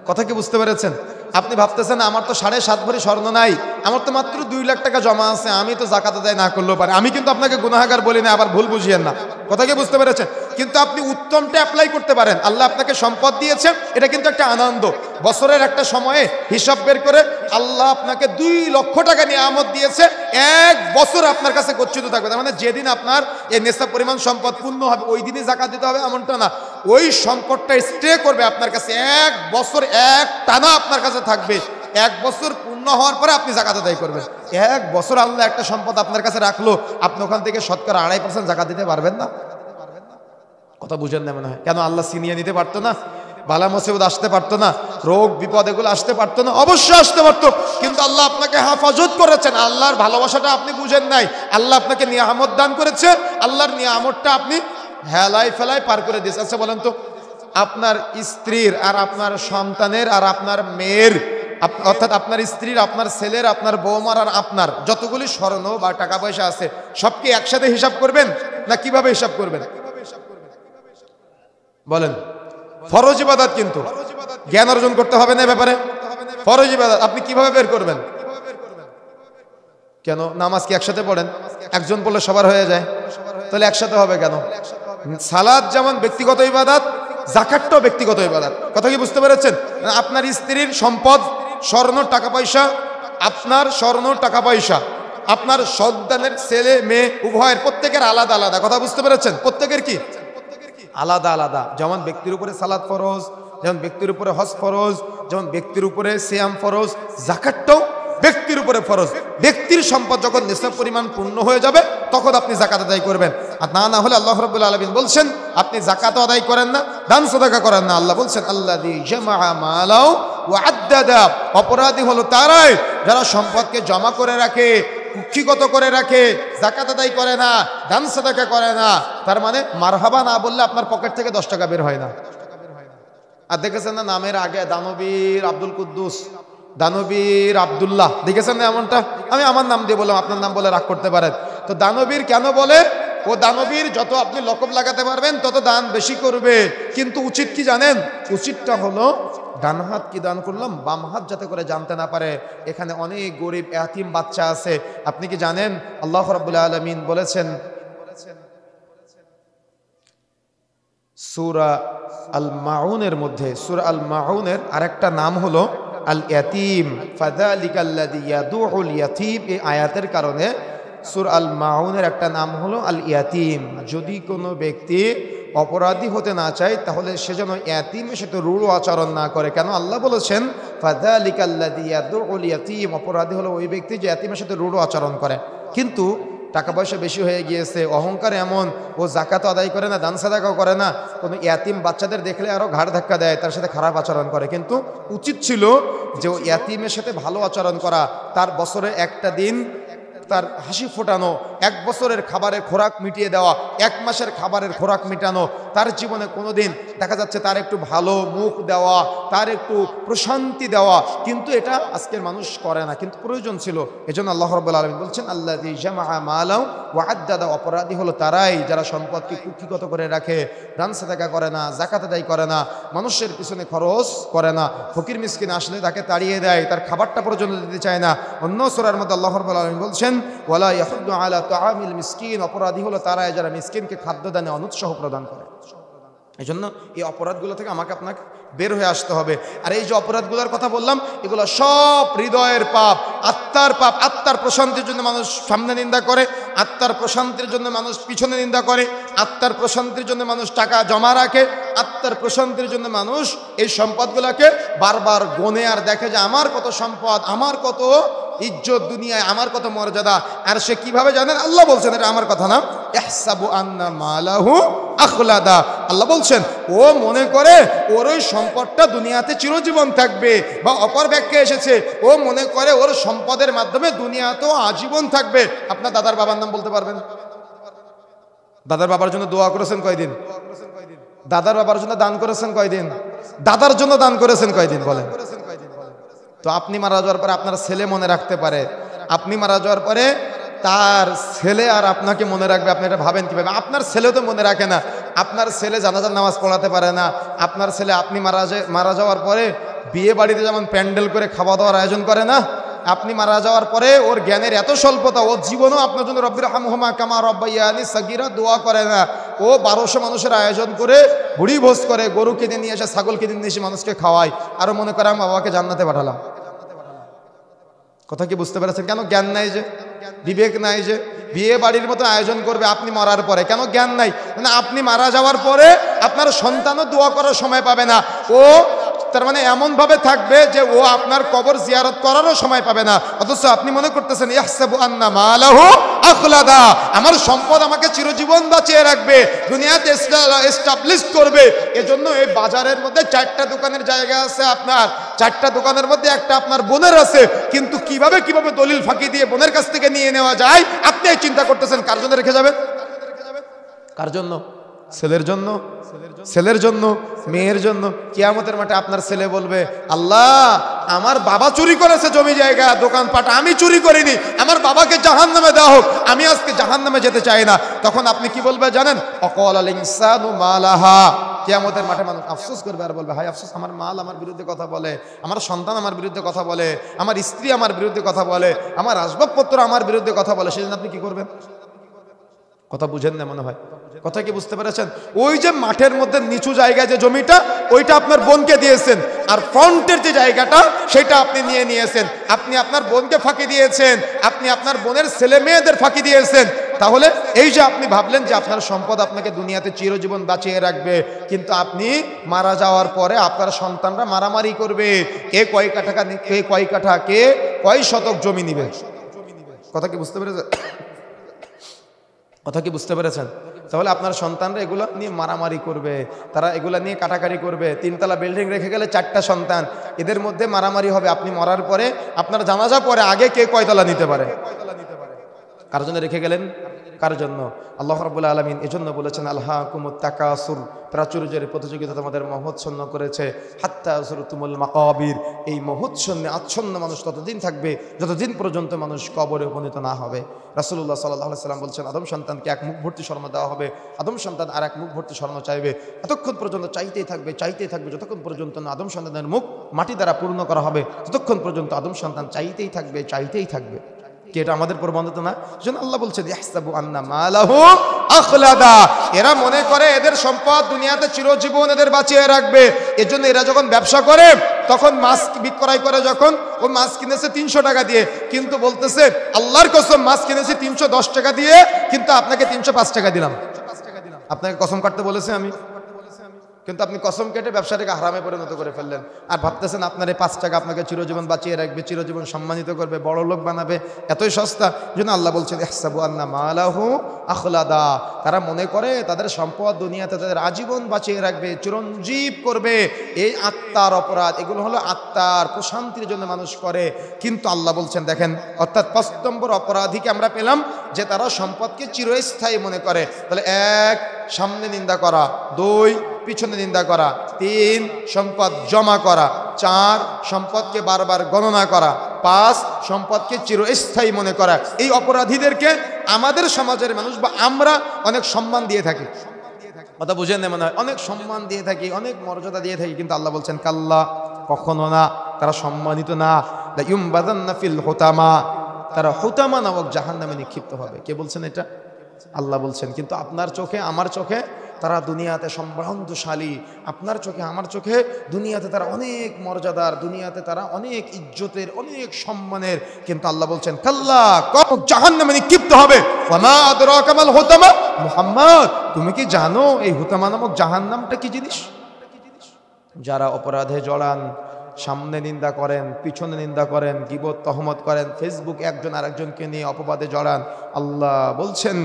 কথা কি বুঝতে পেরেছেন? আপনি ভাবতেছেন আমার তো 7.5 ভরি স্বর্ণ নাই, আমার তো মাত্র 2 লাখ টাকা জমা আছে, আমি তো জাকাত আদায় না করলেও পারি। আমি কিন্তু আপনাকে গুনাহগার বলি না, আবার ভুল বুঝিয়েন না। কথা কি বুঝতে পেরেছেন? কিন্তু আপনি উত্তমটা অ্যাপ্লাই করতে পারেন। আল্লাহ আপনাকে সম্পদ দিয়েছে, এটা কিন্তু একটা আনন্দ। বছরের একটা সময়ে হিসাব বের করে আল্লাহ আপনাকে 2 লক্ষ টাকা নিয়ামত দিয়েছে, 1 বছর আপনার কাছে গচ্ছিত থাকবে। তার মানে যেদিন আপনার এই নেশাব পরিমাণ সম্পদ পূর্ণ হবে ওই দিনই জাকাত দিতে হবে এমনটা না, ওই সম্পদটা স্টে করবে আপনার কাছে 1 বছর, এক টানা আপনার কাছে থাকবে। 1 বছর পূর্ণ হওয়ার পরে আপনি জাকাত আদায় করবেন। 1 বছর আল্লাহ একটা সম্পদ আপনার কাছে রাখলো, আপনি ওখান থেকে শতকরা 2.5% জাকাত দিতে পারবেন না? কথা বুঝেন না মনে হয়? কেন আল্লাহ ছিনিয়ে নিতে পারতো না? বালা মুসিবত আসতে পারতো না? রোগ বিপদ এগুলো আসতে পারতো না? অবশ্যই আসতে পারতো, কিন্তু আল্লাহ আপনাকে হেফাজত করেছেন। আল্লাহর ভালোবাসাটা আপনি বুঝেন নাই। আল্লাহ আপনাকে নিয়ামত দান করেছে, আল্লাহর নিয়ামতটা আপনি হেলাই ফেলাই পার করে দিয়েছে। আচ্ছা বলেন তো, আপনার স্ত্রীর আর আপনার সন্তানের আর আপনার মেয়ের, অর্থাৎ আপনার স্ত্রীর, আপনার ছেলের, আপনার বৌমার আর আপনার যতগুলি স্বর্ণ বা টাকা পয়সা আছে সব কি একসাথে হিসাব করবেন না কিভাবে হিসাব করবেন? বলেন। ফরজ ইবাদত, কিন্তু জ্ঞান অর্জন করতে হবে না ব্যাপারে। ফরজ ইবাদত আপনি কিভাবে বের করবেন? কেন নামাজ কি একসাথে পড়েন? একজন পড়লে সবার হয়ে যায়, তাহলে একসাথে হবে কেন? সালাত যেমন ব্যক্তিগত ইবাদত, যাকাতটাও ব্যক্তিগত ইবাদত। কথা কি বুঝতে পেরেছেন? আপনার স্ত্রীর সম্পদ, স্বর্ণ টাকা পয়সা, আপনার স্বর্ণ টাকা পয়সা, আপনার সন্তানের ছেলে মেয়ে উভয়ের প্রত্যেকের আলাদা আলাদা। কথা বুঝতে পেরেছেন? প্রত্যেকের কি আলাদা আলাদা। যেমন ব্যক্তির উপরে সালাত ফরজ, যেমন ব্যক্তির উপরে হজ ফরজ, যেমন ব্যক্তির উপরে সিয়াম ফরজ, যাকাতটাও ব্যক্তির উপরে ফরজ। ব্যক্তির সম্পদ যখন নিসাব পরিমাণ পূর্ণ হয়ে যাবে তখন আপনি জাকাত আদায় করবেন। আর না হলে আল্লাহ রাব্বুল আলামিন বলছেন আপনি জাকাত আদায় করেন না, দান সাদাকা করেন না। আল্লাহ বলছেন আল্লাযী জামাআ মালাও ওয়া আদ্দাদা, অপরাধী হলো তারাই যারা সম্পদকে জমা করে রাখে, কুক্ষিগত করে রাখে, জাকাত আদায় করে না, দান সাদাকা করে না। তার মানে মারহাবা না বললে আপনার পকেট থেকে 10 টাকা বের হয় না। আর দেখেছেন না নামের আগে দানবীর আব্দুল কুদ্দুস, দানবীর আব্দুল্লাহ, দেখেছেন না এমনটা? আমি আমার নাম দিয়ে বললাম, আপনার নাম বলে রাগ করতে পারেন। তো দানবীর কেন বলে? ও দানবীর যত আপনি লকব লাগাতে পারবেন তত দান বেশি করবে, কিন্তু উচিত কি জানেন? উচিতটা হলো ডান হাত কি দান করলাম, বাম হাত যাতে করে জানতে না পারে। এখানে অনেক গরিব এতিম বাচ্চা আছে। আপনি কি জানেন আল্লাহ রাব্বুল আলামিন বলেছেন সূরা আল মাউনের মধ্যে, সূরা আল মাউনের আরেকটা নাম হলো আল ইয়াতিম, ফাযালিকাল্লাযী ইয়াদুউল ইয়াতিম। এই আয়াতের কারণে সূরা আল মাউনের একটা নাম হলো আল ইয়াতিম। যদি কোনো ব্যক্তি অপরাধী হতে না চায় তাহলে সে যেন ইয়াতিমের সাথে রূঢ় আচরণ না করে। কেন? আল্লাহ বলেছেন ফাযালিকাল্লাযী ইয়াদুউল ইয়াতিম, অপরাধী হলো ওই ব্যক্তি যে ইয়াতিমের সাথে রূঢ় আচরণ করে। কিন্তু টাকা পয়সা বেশি হয়ে গিয়েছে, অহংকার এমন, ও যাকাত আদায় করে না, দান সাদাকাও করে না, কোনো ইয়াতিম বাচ্চাদের দেখলে আরো ঘাড় ধাক্কা দেয়, তার সাথে খারাপ আচরণ করে। কিন্তু উচিত ছিল যে ও ইয়াতিমের সাথে ভালো আচরণ করা, তার বছরে একটা দিন তার হাসি ফোটানো, 1 বছরের খাবারের খোরাক মিটিয়ে দেওয়া, 1 মাসের খাবারের খোরাক মিটানো, তার জীবনে কোনোদিন দেখা যাচ্ছে তার একটু ভালো মুখ দেওয়া, তার একটু প্রশান্তি দেওয়া। কিন্তু এটা আজকের মানুষ করে না, কিন্তু প্রয়োজন ছিল। এজন্য আল্লাহ রাব্বুল আলামিন বলছেন আল্লাযী জামাআ মালাও ওয়া আদ্দাদা, অপরাধী হলো তারাই যারা সম্পদকে কুক্ষিগত করে রাখে, দান সাদাকা করে না, যাকাত আদায় করে না, মানুষের পিছনে খরচ করে না, ফকির মিসকিন আসলে তাকে তাড়িয়ে দেয়, তার খাবারটা পর্যন্ত দিতে চায় না। অন্য সূরার মধ্যে আল্লাহ রাব্বুল আলামিন বলছেন ওয়ালা ইয়াহুদ্দু আলা তাআমিল মিসকিন, অপরাধী হলো তারাই যারা মিসকিনকে খাদ্য দানে অনুৎসাহ প্রদান করে। এই জন্য এই অপরাধগুলো থেকে আমাকে আপনাকে বের হয়ে আসতে হবে। আর এই যে অপরাধগুলোর কথা বললাম, এগুলো সব হৃদয়ের পাপ, আত্মার পাপ। আত্মার প্রশান্তির জন্য মানুষ সামনে নিন্দা করে, আত্মার প্রশান্তির জন্য মানুষ পিছনে নিন্দা করে, আত্মার প্রশান্তির জন্য মানুষ টাকা জমা রাখে, আত্মার প্রশান্তির জন্য মানুষ এই সম্পদগুলোকে বারবার গনে আর দেখে যে আমার কত সম্পদ, আমার কত ইজ্জত দুনিয়ায়, আমার কত মর্যাদা। আর সে কিভাবে জানেন? আল্লাহ বলছেন, এটা আমার কথা না, ইহসাবু আন্না মালাহু আখলাদা। আল্লাহ বলছেন ও মনে করে ওর ওই সম্পদটা দুনিয়াতে চিরজীবন থাকবে, বা অপর ব্যাখ্যা এসেছে ও মনে করে ওর সম্পদের মাধ্যমে দুনিয়াতেও আজীবন থাকবে। আপনার দাদার বাবার নাম বলতে পারবেন? দাদার বাবার জন্য দোয়া করেছেন কয়দিন? দাদার বাবার জন্য দান করেছেন কয়দিন? দাদার জন্য দান করেছেন কয়দিন বলেন? তো আপনি মারা যাওয়ার পরে আপনার ছেলে মনে রাখতে পারে, আপনি মারা যাওয়ার পরে তার ছেলে আর আপনাকে মনে রাখবে। আপনি এটা ভাবেন কিভাবে? আপনার ছেলে তো মনে রাখে না, আপনার ছেলে জানাজার নামাজ পড়াতে পারে না, আপনার ছেলে আপনি মারা যাওয়ার পরে বিয়ে বাড়িতে যেমন প্যান্ডেল করে খাওয়া দাওয়ার আয়োজন করে না, আপনি মারা যাওয়ার পরে ওর জ্ঞানের এত স্বল্পতা, ও জীবনও আপনার জন্য রব্বির হামহুমা কামা রব্বায়ানি সাগীরা দোয়া করে না। ও 1200 মানুষের আয়োজন করে বুড়ি ভোজ করে, গরু কিনে নিয়ে এসে, ছাগল কিনে নিয়ে এসে মানুষকে খাওয়ায়, আরও মনে করে আমি বাবাকে জান্নাতে পাঠালাম। কথা কি বুঝতে পেরেছেন? কেন? জ্ঞান নাই যে, বিবেক নাই যে। বিয়ে বাড়ির মতো আয়োজন করবে আপনি মরার পরে, কেন? জ্ঞান নাই। মানে আপনি মারা যাওয়ার পরে আপনার সন্তানও দোয়া করার সময় পাবে না। ও তার মানে এমনভাবে থাকবে যে ও আপনার কবর জিয়ারত করারও সময় পাবে না। অথচ আপনি মনে করতেছেন ইহসাবু আন্না মালাহু আখলাদা, আমার সম্পদ আমাকে চিরজীবন বাঁচিয়ে রাখবে, দুনিয়াতে এস্টাবলিশ করবে। এজন্য এই বাজারের মধ্যে 4টা দোকানের জায়গা আছে আপনার, 4টা দোকানের মধ্যে একটা আপনার বোনের আছে, কিন্তু কিভাবে দলিল ফাঁকি দিয়ে বোনের কাছ থেকে নিয়ে নেওয়া যায় আপনি চিন্তা করতেছেন। কার জন্য রেখে যাবেন? কার জন্য? ছেলের জন্য, ছেলের জন্য, মেয়ের জন্য। কিয়ামতের মাঠে আপনার ছেলে বলবে, আল্লাহ আমার বাবা চুরি করেছে জমি জায়গা দোকানপাট, আমি চুরি করিনি, আমার বাবাকে জাহান্নামে দেওয়া হোক, আমি আজকে জাহান্নামে যেতে চাই না। তখন আপনি কি বলবে জানেন? অকালাল ইনসানু মালাহা। কিয়ামতের মাঠে মানুষ আফসোস করবে আর বলবে, হায় আফসোস, আমার মাল আমার বিরুদ্ধে কথা বলে, আমার সন্তান আমার বিরুদ্ধে কথা বলে, আমার স্ত্রী আমার বিরুদ্ধে কথা বলে, আমার আসবাবপত্র আমার বিরুদ্ধে কথা বলে। সেদিন আপনি কি করবেন? কথা বুঝেন না মনে হয়। কথা কি বুঝতে পেরেছেন? ওই যে মাঠের মধ্যে নিচু জায়গায় যে জমিটা, ওইটা আপনার বোনকে দিয়েছেন, আর ফ্রন্টের যে জায়গাটা সেটা আপনি নিয়ে নিয়েছেন। আপনি আপনার বোনকে ফাঁকি দিয়েছেন, আপনি আপনার বোনের ছেলে মেয়েদের ফাঁকি দিয়েছেন। তাহলে এই যে আপনি ভাবলেন যে আপনার সম্পদ আপনাকে দুনিয়াতে চিরজীবন বাঁচিয়ে রাখবে, কিন্তু আপনি মারা যাওয়ার পরে আপনার সন্তানরা মারামারি করবে, কে কয় কাঠা, কে কয় কাঠা, কে কয় শতক জমি নিবে। কথা কি বুঝতে পেরেছেন? কথা কি বুঝতে পেরেছেন? তাহলে আপনার সন্তানরা এগুলো নিয়ে মারামারি করবে, তারা এগুলো নিয়ে কাটাকাটি করবে। 3তলা বিল্ডিং রেখে গেলে 4টা সন্তান, এদের মধ্যে মারামারি হবে। আপনি মরার পরে আপনার জানাজা পরে আগে কে কয়তলা নিতে পারে। কার জন্য রেখে গেলেন? কার জন্য? আল্লাহ রাব্বুল আলামিন এজন্য বলেছেন, আলহাকুমুত তাকাসুর, প্রাচুর্যের প্রতিযোগিতা তোমাদের মহোৎসন্ন করেছে, হাত্তা যুরতুমুল মাকাবির। এই মহোৎসন্নে আচ্ছন্ন মানুষ ততদিন থাকবে যতদিন পর্যন্ত মানুষ কবরে উপনীত না হবে। রাসূলুল্লাহ সাল্লাল্লাহু আলাইহি সাল্লাম বলছেন, আদম সন্তানকে এক মুখ ভর্তি শর্মা দেওয়া হবে, আদম সন্তান আর এক মুখ ভর্তি শর্মা চাইবে, এতক্ষণ পর্যন্ত চাইতেই থাকবে, চাইতেই থাকবে, যতক্ষণ পর্যন্ত না আদম সন্তানের মুখ মাটি দ্বারা পূর্ণ করা হবে, ততক্ষণ পর্যন্ত আদম সন্তান চাইতেই থাকবে, চাইতেই থাকবে। কি এটা আমাদের প্রবন্ধতা না? যেন আল্লাহ বলছেন, ইহসাবু আন্না মালাহু আখলাদা। এরা মনে করে এদের সম্পদ দুনিয়াতে চিরজীবন এদের বাঁচিয়ে রাখবে। এজন্য এরা যখন ব্যবসা করে, তখন মাছ বিক্রয় করে, যখন ও মাছ কিনেছে 300 টাকা দিয়ে, কিন্তু বলতেছে আল্লাহর কসম মাছ কিনেছি 310 টাকা দিয়ে, কিন্তু আপনাকে 305 টাকা দিলাম। আপনাকে কসম কাটতে বলেছে আমি, কিন্তু আপনি কসম কেটে ব্যবসাটাকে হারামে পরিণত করে ফেললেন। আর ভাবতেছেন আপনার এই 5 টাকা আপনাকে চিরজীবন বাঁচিয়ে রাখবে, চিরজীবন সম্মানিত করবে, বড় লোক বানাবে, এতই সস্তা। যেন আল্লাহ বলছেন, ইহসাবু আন্না মালাহু আখলাদা। তারা মনে করে তাদের সম্পদ দুনিয়াতে তাদের আজীবন বাঁচিয়ে রাখবে, চিরঞ্জীব করবে। এই আত্মার অপরাধ, এগুলো হলো আত্মার প্রশান্তির জন্য মানুষ করে। কিন্তু আল্লাহ বলছেন দেখেন, অর্থাৎ 5 নম্বর অপরাধীকে আমরা পেলাম যে তারা সম্পদকে চিরস্থায়ী মনে করে। তাহলে 1 সামনে নিন্দা করা, 2 পিছনে নিন্দা করা, 3 সম্পদ জমা করা, 4 সম্পদকে বারবার গণনা করা, 5 সম্পদকে চিরস্থায়ী মনে করা। এই অপরাধীদেরকে আমাদের সমাজের মানুষ বা আমরা অনেক সম্মান দিয়ে থাকি। কথা বুঝেন না মনে হয়? অনেক সম্মান দিয়ে থাকি, অনেক মর্যাদা দিয়ে থাকি, কিন্তু আল্লাহ বলছেন কাল্লা, কখনো না, তারা সম্মানিত না। লা ইউমবাযান্না ফিল হুতামা, তারা হুতামা নামক জাহান্নামে নিক্ষিপ্ত হবে। কে বলছেন এটা? আল্লাহ বলছেন। কিন্তু আপনার চোখে আমার চোখে তারা দুনিয়াতে সম্ভ্রান্তশালী, আপনার চোখে আমার চোখে দুনিয়াতে তারা অনেক মর্যাদার, দুনিয়াতে তারা অনেক ইজ্জতের, অনেক সম্মানের, কিন্তু আল্লাহ বলছেন কাল্লা জাহান্নামে নিক্ষিপ্ত হবে। ওয়ামা আদরাকা মাল হুতামা, মুহাম্মদ তুমি কি জানো এই হুতামা নামক জাহান্নামটা কি জিনিস? যারা অপরাধে জড়ান, সামনে নিন্দা করেন, পিছনে নিন্দা করেন, গীবত তহমত করেন, ফেসবুক একজন আরেকজনকে নিয়ে অপবাদে জড়ান, আল্লাহ বলছেন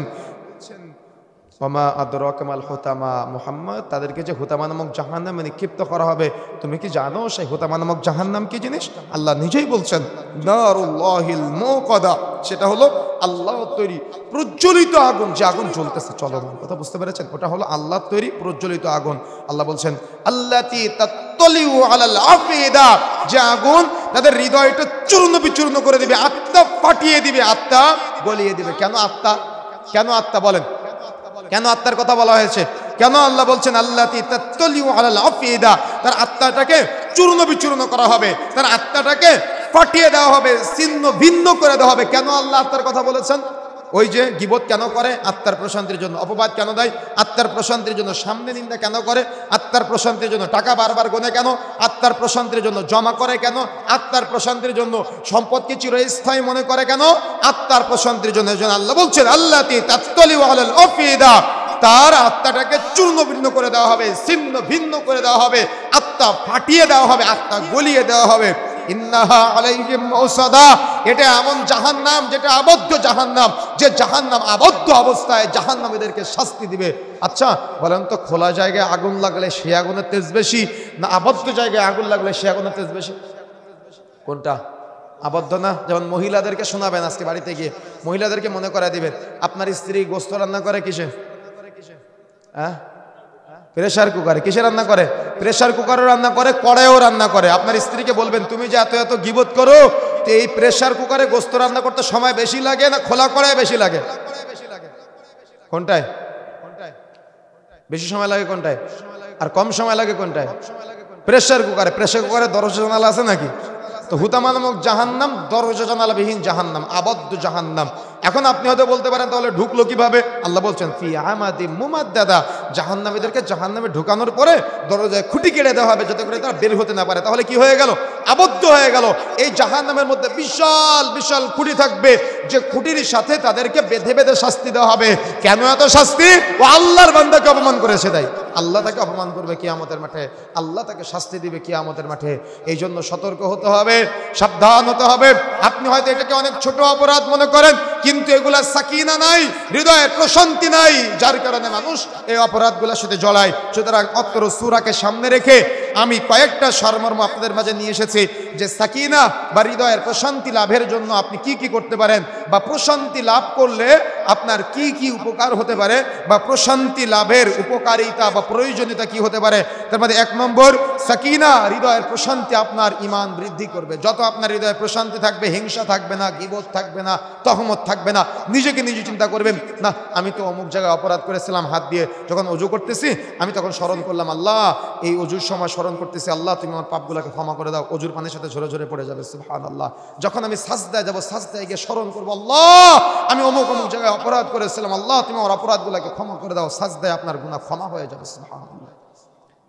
ওয়ামা আদরাকা মাল হুতামা, মুহাম্মদ তাদেরকে যে হুতামা নামক জাহান্নামে নিক্ষিপ্ত করা হবে, তুমি কি জানো সেই হুতামা নামক জাহান্নাম কি জিনিস? আল্লাহ নিজেই বলছেন নারুল্লাহিল মুকাদা, সেটা হলো আল্লাহর তৈরি প্রজ্বলিত আগুন, যে আগুন জ্বলতেছে চলমান, কথা বুঝতে পেরেছেন? ওটা হলো আল্লাহর তৈরি প্রজ্বলিত আগুন। আল্লাহ বলছেন আল্লাতী তাত্তালিউ আলাল আফিদা, যে আগুন তাদের হৃদয়টা চূর্ণ বিচূর্ণ করে দিবে, আত্মা ফাটিয়ে দিবে, আত্মা গলিয়ে দিবে। কেন আত্মা? কেন আত্মা বলেন? কেন আত্মার কথা বলা হয়েছে? কেন আল্লাহ বলছেন আল্লাতী তাত্তালিউ আলাল আফিদা? তার আত্মাটাকে চূর্ণ বিচূর্ণ করা হবে, তার আত্মাটাকে ফাটিয়ে দেওয়া হবে, ছিন্ন ভিন্ন করে দেওয়া হবে। কেন আল্লাহ আত্মার কথা বলেছেন? ওই যে গীবত কেন করে? আত্মার প্রশান্তির জন্য। অপবাদ কেন দেয়? আত্মার প্রশান্তির জন্য। সামনে নিন্দা কেন করে? আত্মার প্রশান্তির জন্য। টাকা বারবার গোনে কেন? আত্মার প্রশান্তির জন্য। জমা করে কেন? আত্মার প্রশান্তির জন্য। সম্পদকে চিরস্থায়ী মনে করে কেন? আত্মার প্রশান্তির জন্য। এজন্য আল্লাহ বলছেন আল্লাতী তাত্তালিউ আলাল আফিদা, তার আত্মাটাকে চূর্ণ ভিন্ন করে দেওয়া হবে, ছিন্ন ভিন্ন করে দেওয়া হবে, আত্মা ফাটিয়ে দেওয়া হবে, আত্মা গলিয়ে দেওয়া হবে। ইন্নাহা আলাইহিম মুসাদা, এটা এমন জাহান্নাম যেটা আবদ্ধ জাহান্নাম, যে জাহান্নাম আবদ্ধ অবস্থায় জাহান্নামীদেরকে শাস্তি দিবে। আচ্ছা বলেন তো, খোলা জায়গায় আগুন লাগলে সে আগুনের তেজ বেশি, না আবদ্ধ জায়গায় আগুন লাগলে সে আগুনের তেজ বেশি? কোনটা? আবদ্ধ না? যেমন মহিলাদেরকে শোনাবেন আজকে বাড়িতে গিয়ে, মহিলাদেরকে মনে করায় দিবেন আপনার স্ত্রী গোশত রান্না করে কিসে? হ্যাঁ, প্রেসার কুকারে। কিসে রান্না করে? প্রেসার কুকারও রান্না করে, কড়াইও রান্না করে। আপনার স্ত্রীকে বলবেন তুমি যে এত এত গীবত করো, তো এই প্রেসার কুকারে গোশত রান্না করতে সময় বেশি লাগে না খোলা কড়াই বেশি লাগে? কোনটায় বেশি সময় লাগে? কোনটায়? আর কম সময় লাগে কোনটায়? প্রেসার কুকারে। প্রেসার কুকারে দরজা জানালা আছে নাকি? তো হুতামা নামক জাহান্নাম দরজা জানালাবিহীন জাহান্নাম, আবদ্ধ জাহান্নাম। এখন আপনি হয়তো বলতে পারেন তাহলে ঢুকলো কিভাবে? আল্লাহ বলছেন ফি আমাদি মুমাদ্দাদা, জাহান্নামীদেরকে জাহান্নামে ঢুকানোর পরে দরজায় খুঁটি কেটে দেওয়া হবে যাতে করে তারা বের হতে না পারে। তাহলে কি হয়ে গেল? আবদ্ধ হয়ে গেল। এই জাহান্নামের মধ্যে বিশাল বিশাল খুঁটি থাকবে, যে খুঁটির সাথে তাদেরকে বেঁধে বেঁধে শাস্তি দেওয়া হবে। কেন এত শাস্তি? ও আল্লাহর বান্দাকে অপমান করেছে, তাই আল্লাহ তাকে অপমান করবে কিয়ামতের মাঠে, আল্লাহ তাকে শাস্তি দিবে কিয়ামতের মাঠে। এই জন্য সতর্ক হতে হবে, সাবধান হতে হবে। আপনি হয়তো এটাকে অনেক ছোট অপরাধ মনে করেন, কিন্তু এগুলা সাকিনা নাই, হৃদয়ের প্রশান্তি নাই, যার কারণে মানুষ এই অপরাধগুলোর সাথে জড়ায়। সুতরাং অত্র সূরাকে সামনে রেখে আমি কয়েকটা সারমর্ম আপনাদের মাঝে নিয়ে এসেছি, যে সাকিনা বা হৃদয়ের প্রশান্তি লাভের জন্য আপনি কি কি করতে পারেন, বা প্রশান্তি লাভ করলে আপনার কি কি উপকার হতে পারে, বা প্রশান্তি লাভের উপকারিতা বা প্রয়োজনীয়তা কি হতে পারে। তার মধ্যে 1 নম্বর, সাকিনা হৃদয়ের প্রশান্তি আপনার ঈমান বৃদ্ধি করবে। যত আপনার হৃদয়ে প্রশান্তি থাকবে, হিংসা থাকবে না, গীবত থাকবে না, তহমত থাকবে না। নিজেকে নিজে চিন্তা করবেন, না আমি তো অমুক জায়গায় অপরাধ করেছিলাম হাত দিয়ে, যখন অজু করতেছি আমি তখন স্মরণ করলাম আল্লাহ, এই অজুর সময় স্মরণ করতেছি আল্লাহ তুমি আমার পাপগুলোকে ক্ষমা করে দাও। অজুর পানির সাথে ঝরে ঝরে পড়ে যাবে সুবহানাল্লাহ। যখন আমি সাজদায় যাব, সাজদায় গিয়ে স্মরণ করবো আল্লাহ আমি অমুক অমুক জায়গায় অপরাধ করেছিলাম, আল্লাহ তুমি আমার অপরাধগুলোকে ক্ষমা করে দাও। সাজদায় আপনার গুনাহ ক্ষমা হয়ে যাবে সুবহানাল্লাহ।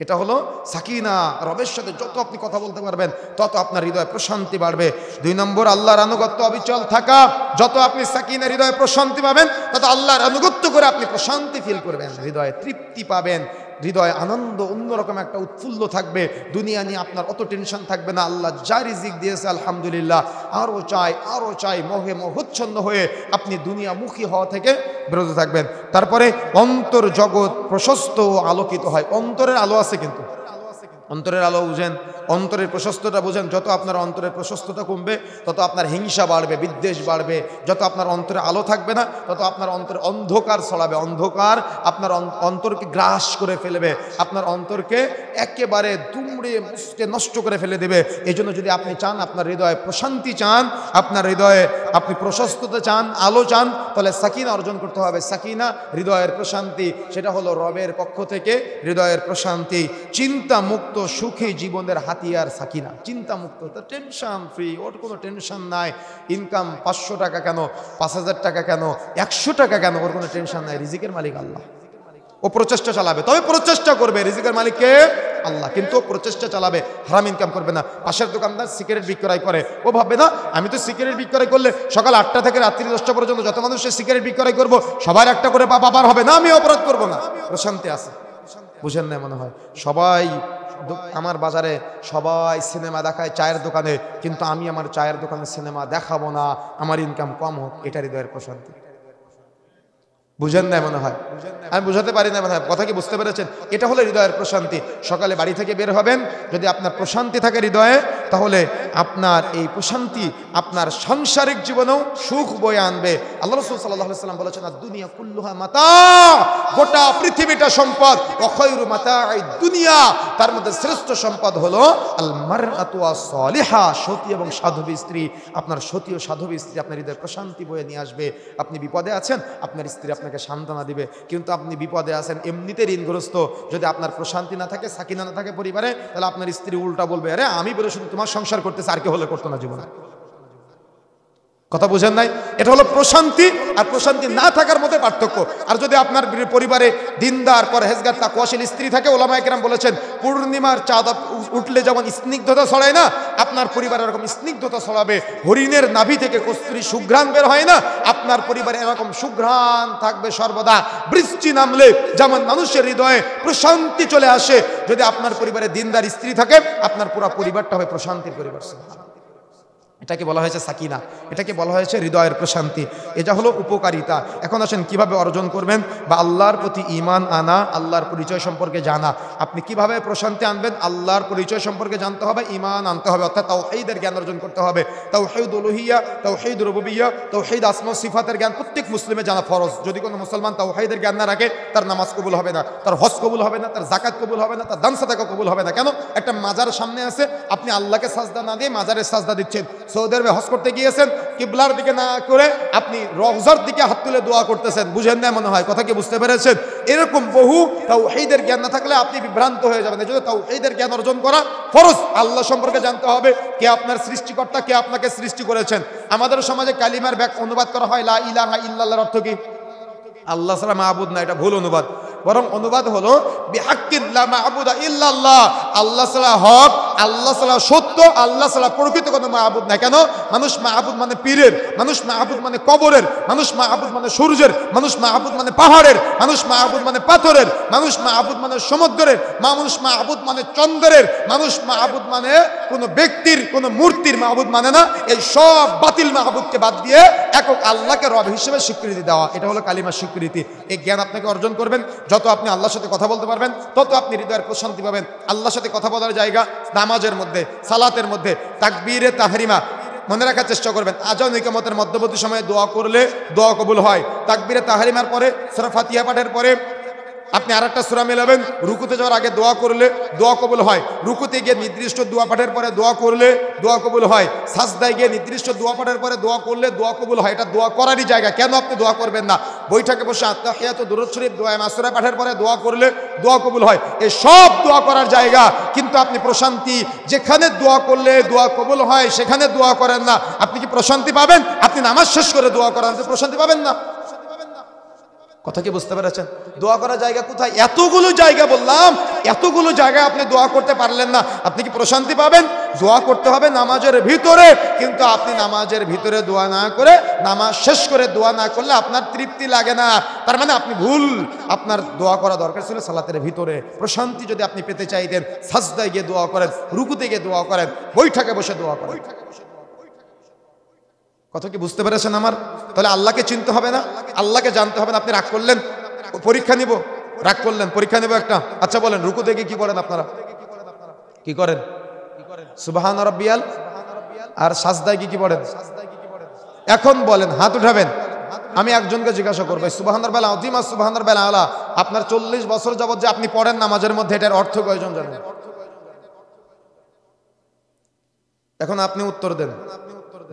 এটা হলো সাকিনা। রবের সাথে যত আপনি কথা বলতে পারবেন তত আপনার হৃদয়ে প্রশান্তি বাড়বে। 2 নম্বর, আল্লাহর আনুগত্য অবিচল থাকা। যত আপনি সাকিনা হৃদয়ে প্রশান্তি পাবেন তত আল্লাহর আনুগত্য করে আপনি প্রশান্তি ফিল করবেন, হৃদয়ে তৃপ্তি পাবেন, হৃদয়ে আনন্দ, অন্যরকম একটা উৎফুল্ল থাকবে। দুনিয়া নিয়ে আপনার অত টেনশন থাকবে না। আল্লাহ যা রিজিক দিয়েছে আলহামদুলিল্লাহ, আরও চাই আরও চাই, মোহে মোহচ্ছন্ন হয়ে আপনি দুনিয়ামুখী হওয়া থেকে বিরত থাকবেন। তারপরে অন্তর জগৎ প্রশস্ত ও আলোকিত হয়। অন্তরের আলো আছে, কিন্তু অন্তরের আলো বুঝেন, অন্তরের প্রশস্ততা বুঝেন। যত আপনার অন্তরের প্রশস্ততা কমবে তত আপনার হিংসা বাড়বে, বিদ্বেষ বাড়বে। যত আপনার অন্তরে আলো থাকবে না তত আপনার অন্তরে অন্ধকার ছড়াবে। অন্ধকার আপনার অন্তরকে গ্রাস করে ফেলবে, আপনার অন্তরকে একেবারে দুমড়ে মুচড়ে নষ্ট করে ফেলে দেবে। এই জন্য যদি আপনি চান, আপনার হৃদয়ে প্রশান্তি চান, আপনার হৃদয়ে আপনি প্রশস্ততা চান, আলো চান, তাহলে সাকিনা অর্জন করতে হবে। সাকিনা হৃদয়ের প্রশান্তি, সেটা হলো রবের পক্ষ থেকে হৃদয়ের প্রশান্তি। চিন্তা মুক্ত সুখী জীবনের হাতিয়ার সাকিনা। চিন্তা মুক্ত, টেনশন ফ্রি, ওর কোনো টেনশন নাই। ইনকাম 500 টাকা কেন, 5000 টাকা কেন, 100 টাকা কেন, ওর কোনো টেনশন নাই। রিজিকের মালিক আল্লাহ। ও প্রচেষ্টা চালাবে, তবে প্রচেষ্টা করবে। রিজিকের মালিক কে? আল্লাহ। কিন্তু প্রচেষ্টা চালাবে, হারাম ইনকাম করবে না। পাশের দোকানদার সিগারেট বিক্রয় করে, ও ভাববে না আমি তো সিগারেট বিক্রয় করলে সকাল 8টা থেকে রাত্রি 10টা পর্যন্ত যত মানুষের সিগারেট বিক্রয় করব সবার একটা করে বাবার হবে না, আমি অপরাধ করব না। প্রশান্তি আছে, বুঝেন না মনে হয়? সবাই আমার বাজারে সবাই সিনেমা দেখায় চায়ের দোকানে, কিন্তু আমি আমার চায়ের দোকানে সিনেমা দেখাবো না, আমার ইনকাম কম হোক, এটা হৃদয়ের প্রশান্তি। বুঝেন না মনে হয়? আমি বুঝাতে পারি না মনে হয়, কথা কি বুঝতে পেরেছেন? এটা হলো হৃদয়ের প্রশান্তি। সকালে বাড়ি থেকে বের হবেন, যদি আপনার প্রশান্তি থাকে হৃদয়ে, তাহলে আপনার এই প্রশান্তি আপনার সাংসারিক জীবনেও সুখ বয়ে আনবে। আল্লাহ রাসূল সাল্লাল্লাহু আলাইহি ওয়াসাল্লাম বলেছেন, দুনিয়া কুল্লুহা মাতা, গোটা পৃথিবীটা সম্পদ, ওয়া খায়রু মাতাঈদ দুনিয়া, তার মধ্যে শ্রেষ্ঠ সম্পদ হলো আল মারআতু আস-সালিহা, সতী এবং সাধবী স্ত্রী। আপনার সতী ও সাধবী স্ত্রী আপনার হৃদয়ে প্রশান্তি বয়ে নিয়ে আসবে। আপনি বিপদে আছেন, আপনার স্ত্রী আপনাকে সান্ত্বনা দিবে। কিন্তু আপনি বিপদে আছেন, এমনিতে ঋণগ্রস্ত, যদি আপনার প্রশান্তি না থাকে, সাকিনা না থাকে পরিবারে, তাহলে আপনার স্ত্রী উল্টা বলবে, আরে আমি বলে শুধু তোমার সংসার করতেছে, আর কে হলে করতো না জীবনে। কথা বুঝেন নাই? এটা হলো প্রশান্তি আর প্রশান্তি না থাকার মধ্যে পার্থক্য। আর যদি আপনার পরিবারে দিনদার, পরহেজগার, তাকওয়াশীল স্ত্রী থাকে, ওলামায়ে কেরাম বলেছেন পূর্ণিমার চাঁদ উঠলে যেমন স্নিগ্ধতা ছড়ায় না, আপনার পরিবারে এরকম স্নিগ্ধতা ছড়াবে। হরিণের নাভি থেকে কস্তুরী সুঘ্রাণ বের হয় না, আপনার পরিবারে এরকম সুঘ্রাণ থাকবে সর্বদা। বৃষ্টি নামলে যেমন মানুষের হৃদয়ে প্রশান্তি চলে আসে, যদি আপনার পরিবারে দিনদার স্ত্রী থাকে, আপনার পুরো পরিবারটা হবে প্রশান্তির পরিবার। এটাকে বলা হয়েছে সাকিনা, এটাকে বলা হয়েছে হৃদয়ের প্রশান্তি। এটা হলো উপকারিতা। এখন আসেন কিভাবে অর্জন করবেন, বা আল্লাহর প্রতি ঈমান আনা, আল্লাহর পরিচয় সম্পর্কে জানা। আপনি কিভাবে প্রশান্তি আনবেন? আল্লাহর পরিচয় সম্পর্কে জানতে হবে, ঈমান আনতে হবে, অর্থাৎ তাওহীদের জ্ঞান অর্জন করতে হবে। তাওহীদ উলুহিয়া, তাওহীদ রুবুবিয়্যা, তাওহীদ আসমা সিফাতের জ্ঞান প্রত্যেক মুসলিমের জানা ফরজ। যদি কোনো মুসলমান তাওহীদের জ্ঞান না রাখে, তার নামাজ কবুল হবে না, তার হজ কবুল হবে না, তার যাকাত কবুল হবে না, তার দান সাদাকা কবুল হবে না। কেন? একটা মাজার সামনে আছে, আপনি আল্লাহকে সাজদা না দিয়ে মাজারের সাজদা দিচ্ছেন। সৌদি আরবে হজ করতে গিয়েছেন, কিবলার দিকে না করে আপনি রওজার দিকে হাত তুলে দোয়া করতেছেন। বুঝেন না মনে হয়? কথা কি বুঝতে পেরেছেন? এরকম বহু তাওহীদের জ্ঞান না থাকলে আপনি বিভ্রান্ত হয়ে যাবেন। এজন্য তাওহীদের জ্ঞান অর্জন করা ফরজ। আল্লাহ সম্পর্কে জানতে হবে, কে আপনার সৃষ্টিকর্তা, কে আপনাকে সৃষ্টি করেছেন। আমাদের সমাজে কালিমার অনুবাদ করা হয় লা ইলাহা ইল্লাল্লাহর অর্থ কি? আল্লাহ ছাড়া মাবুদ না, এটা ভুল অনুবাদ। বরং অনুবাদ হলো বিহাক্কিন লা মা'বুদা ইল্লাল্লাহ, আল্লাহ ছাড়া হক, আল্লাহ ছাড়া সত্য, আল্লাহ ছাড়া প্রকৃত কোনো মা'বুদ নাই। কেন? মানুষ মা'বুদ মানে পীরের, মানুষ মা'বুদ মানে কবরের, মানুষ মা'বুদ মানে সূর্যের, মানুষ মা'বুদ মানে পাহাড়ের, মানুষ মা'বুদ মানে পাথরের, মানুষ মা'বুদ মানে সমুদ্রের, মানুষ মা'বুদ মানে চন্দ্রের, মানুষ মা'বুদ মানে কোনো ব্যক্তির, কোনো মূর্তির মা'বুদ মানে না। এই সব বাতিল মা'বুদকে বাদ দিয়ে একক আল্লাহকে রব হিসেবে স্বীকৃতি দেওয়া, এটা হলো কালিমার স্বীকৃতি। এই জ্ঞান আপনাকে অর্জন করবেন। যত আপনি আল্লাহর সাথে কথা বলতে পারবেন, তত আপনি হৃদয়ের প্রশান্তি পাবেন। আল্লাহর সাথে কথা বলার জায়গা নামাজের মধ্যে, সালাতের মধ্যে, তাকবীরে তাহরিমা মনে রাখার চেষ্টা করবেন। আজান ইকামতের মধ্যবর্তী সময়ে দোয়া করলে দোয়া কবুল হয়। তাকবীরে তাহরিমার পরে সূরা ফাতিহা পাঠের পরে আপনি আরেকটা সূরা মেলাবেন। রুকুতে যাওয়ার আগে দোয়া করলে দোয়া কবুল হয়। রুকুতে গিয়ে নির্দিষ্ট দোয়া পাঠের পরে দোয়া করলে দোয়া কবুল হয়। সাজদায় গিয়ে নির্দিষ্ট দোয়া পাঠের পরে দোয়া করলে দোয়া কবুল হয়। এটা দোয়া করারই জায়গা। কেন আপনি দোয়া করবেন না? বৈঠকে বসে আত্তাহিয়াতু দুরূদ শরীফ, দোয়া মাসুরা পাঠের পরে দোয়া করলে দোয়া কবুল হয়। এই সব দোয়া করার জায়গা, কিন্তু আপনি প্রশান্তি, যেখানে দোয়া করলে দোয়া কবুল হয় সেখানে দোয়া করেন না, আপনি কি প্রশান্তি পাবেন? আপনি নামাজ শেষ করে দোয়া করেন, প্রশান্তি পাবেন না। কথা কি বুঝতে পেরেছেন? দোয়া করার জায়গা কোথায়? এতগুলো জায়গা বললাম, এতগুলো জায়গায় আপনি দোয়া করতে পারলেন না, আপনি কি প্রশান্তি পাবেন? দোয়া করতে হবে নামাজের ভিতরে, কিন্তু আপনি নামাজের ভিতরে দোয়া না করে, নামাজ শেষ করে দোয়া না করলে আপনার তৃপ্তি লাগে না। তার মানে আপনি ভুল। আপনার দোয়া করা দরকার ছিল সালাতের ভিতরে। প্রশান্তি যদি আপনি পেতে চাইতেন, সাজদায় গিয়ে দোয়া করেন, রুকুতে গিয়ে দোয়া করেন, বৈঠকে বসে দোয়া করেন। কথা কি বুঝতে পেরেছেন আমার? তাহলে আল্লাহকে চিনতে হবে না, আল্লাহকে জানতে হবে না। আপনি রাগ করলেন, পরীক্ষা নিব, রাগ করলেন, পরীক্ষা নিব একটা। আচ্ছা বলেন, রুকুতে গিয়ে কি করেন আপনারা? কি করেন? সুবহান রাব্বিয়াল। আর সাজদায় কি পড়েন? এখন বলেন, হাত উঠাবেন। আমি একজনকে জিজ্ঞাসা করবো, সুবহান রাব্বিল আযীম আর সুবহান রাব্বিল আলা, আপনার 40 বছর যাবত যে আপনি পড়েন নামাজের মধ্যে, এটার অর্থ কয়জন জানেন? এখন আপনি উত্তর দেন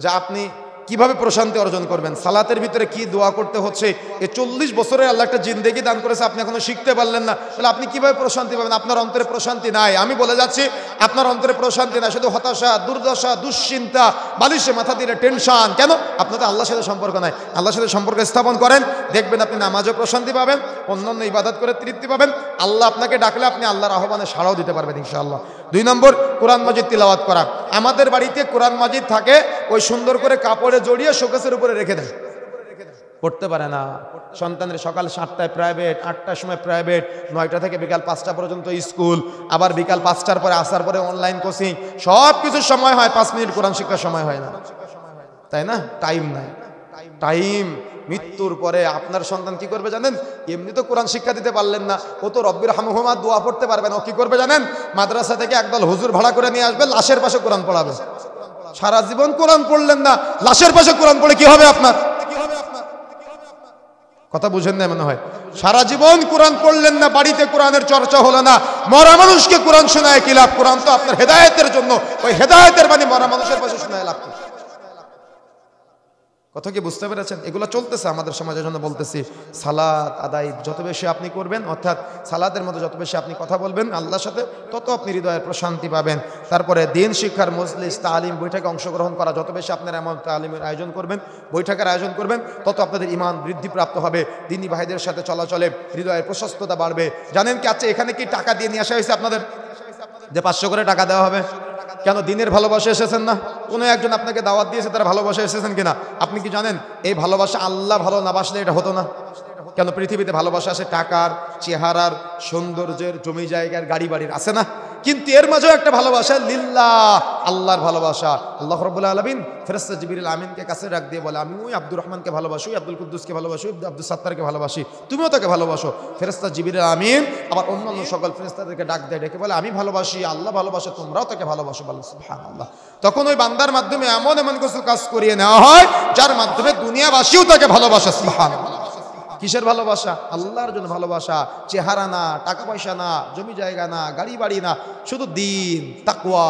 যে আপনি কিভাবে প্রশান্তি অর্জন করবেন, সালাতের ভিতরে কি দোয়া করতে হচ্ছে। এই 40 বছরে আল্লাহ একটা জিন্দেগি দান করেছে, আপনি এখনো শিখতে পারলেন না, তাহলে আপনি কিভাবে প্রশান্তি পাবেন? আপনার অন্তরে প্রশান্তি নাই। আমি বলে যাচ্ছি, আপনার অন্তরে প্রশান্তি নাই, শুধু হতাশা, দুর্দশা, দুশ্চিন্তা, বালিশে মাথা দিলে টেনশন। কেন? আপনার তো আল্লাহর সাথে সম্পর্ক নাই। আল্লাহর সাথে সম্পর্ক স্থাপন করেন, দেখবেন আপনি নামাজও প্রশান্তি পাবেন, অন্যান্য ইবাদত করে তৃপ্তি পাবেন। আল্লাহ আপনাকে ডাকলে আপনি আল্লাহর আহ্বানে সাড়াও দিতে পারবেন ইনশাআল্লাহ। 2 নম্বর, কোরআন মাজিদ তিলাওয়াত করা। আমাদের বাড়িতে কোরআন মাজিদ থাকে, ওই সুন্দর করে কাপড়ে জড়িয়ে শোকেসের উপরে রেখে দেয়, পড়তে পারে না। সন্তানের সকাল 7টায় প্রাইভেট, 8টার সময় প্রাইভেট, 9টা থেকে বিকাল 5টা পর্যন্ত স্কুল, আবার বিকাল 5টার পরে আসার পরে অনলাইন কোচিং, সব কিছুর সময় হয়, 5 মিনিট কোরআন শিক্ষার সময় হয় না, তাই না? টাইম নাই, টাইম। মৃত্যুর পরে আপনার সন্তান কি করবে জানেন? এমনি তো কোরআন শিক্ষা দিতে পারলেন না, ও তো রব্বির হামহুমা দোয়া পড়তে পারবে না। ও কি করবে জানেন? মাদ্রাসা থেকে একদল হুজুর ভাড়া করে নিয়ে আসবে, লাশের পাশে কোরআন পড়াবে। সারা জীবন কোরআন পড়লেন না, লাশের পাশে কোরআন পড়ে কি হবে আপনার? কথা বুঝেন না মনে হয়। সারা জীবন কোরআন পড়লেন না, বাড়িতে কোরআনের চর্চা হলো না, মরা মানুষকে কোরআন শোনায় কি লাভ? কোরআন তো আপনার হেদায়েতের জন্য, ওই হেদায়েতের বাণী মরা মানুষের পাশে শোনায় লাভ কি? কথা কি বুঝতে পেরেছেন? এগুলো চলতেছে আমাদের সমাজের জন্য বলতেছি। সালাত আদায় যত বেশি আপনি করবেন, অর্থাৎ সালাতের মধ্যে যত বেশি আপনি কথা বলবেন আল্লাহর সাথে, তত আপনি হৃদয়ের প্রশান্তি পাবেন। তারপরে দিন শিক্ষার মজলিস, তালিম, বৈঠকে অংশগ্রহণ করা, যত বেশি আপনারা এমন তালিমের আয়োজন করবেন, বৈঠকের আয়োজন করবেন, তত আপনাদের ঈমান বৃদ্ধিপ্রাপ্ত হবে। দিনী ভাইদের সাথে চলাচলে হৃদয়ের প্রশস্ততা বাড়বে। জানেন কি, আচ্ছা এখানে কি টাকা দিয়ে নিয়ে আসা হয়েছে আপনাদের যে 500 করে টাকা দেওয়া হবে? কেন? দিনের ভালোবাসা এসেছেন না? কোনো একজন আপনাকে দাওয়াত দিয়েছে, তারা ভালোবাসা এসেছেন কিনা? আপনি কি জানেন এই ভালোবাসা আল্লাহ ভালো না বাসলে এটা হতো না? কেন? পৃথিবীতে ভালোবাসা আসে টাকার, চেহারার, সৌন্দর্যের, জমি জায়গার, গাড়ি বাড়ির, আছে না? কিন্তু এর মাঝেও একটা ভালোবাসা লিল্লাহ, আল্লাহর ভালোবাসা। আল্লাহ রাব্বুল আলামিন ফেরেশতা জিবরিল আমিনকে কাছে রাখ দিয়ে বলে, আমি ওই আব্দুর রহমানকে ভালোবাসি, আব্দুল কুদ্দুসকে ভালোবাসি, আব্দুল সাত্তারকে ভালোবাসি, তুমিও তাকে ভালোবাসো। ফেরেশতা জিবরিল আমিন আবার অন্যান্য সকল ফেরেশতাদেরকে ডাক দেয়, ডেকে বলে, আমি ভালোবাসি, আল্লাহ ভালোবাসে, তোমরাও তাকে ভালোবাসো। বলো সুবহানাল্লাহ। তখন ওই বান্দার মাধ্যমে এমন এমন কিছু কাজ করিয়ে নেওয়া হয় যার মাধ্যমে দুনিয়াবাসীও তাকে ভালোবাসে। সুবহানাল্লাহ। কিসের ভালোবাসা? আল্লাহর জন্য ভালোবাসা। চেহারা না, টাকা পয়সা না, জমি জায়গা না, গাড়ি বাড়ি না, শুধু দিন, তাকওয়া,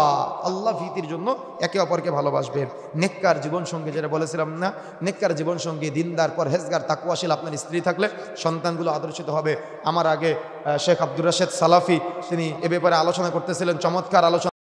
আল্লাহ ভীতির জন্য একে অপরকে ভালোবাসবেন। নেককার জীবনসঙ্গী, যেটা বলেছিলাম না, নেককার জীবনসঙ্গী, দিনদার, পরহেজগার, তাকওয়াশীল আপনার স্ত্রী থাকলে সন্তানগুলো আদর্শিত হবে। আমার আগে শেখ আব্দুর রাশেদ সালাফি তিনি এ ব্যাপারে আলোচনা করতেছিলেন, চমৎকার আলোচনা।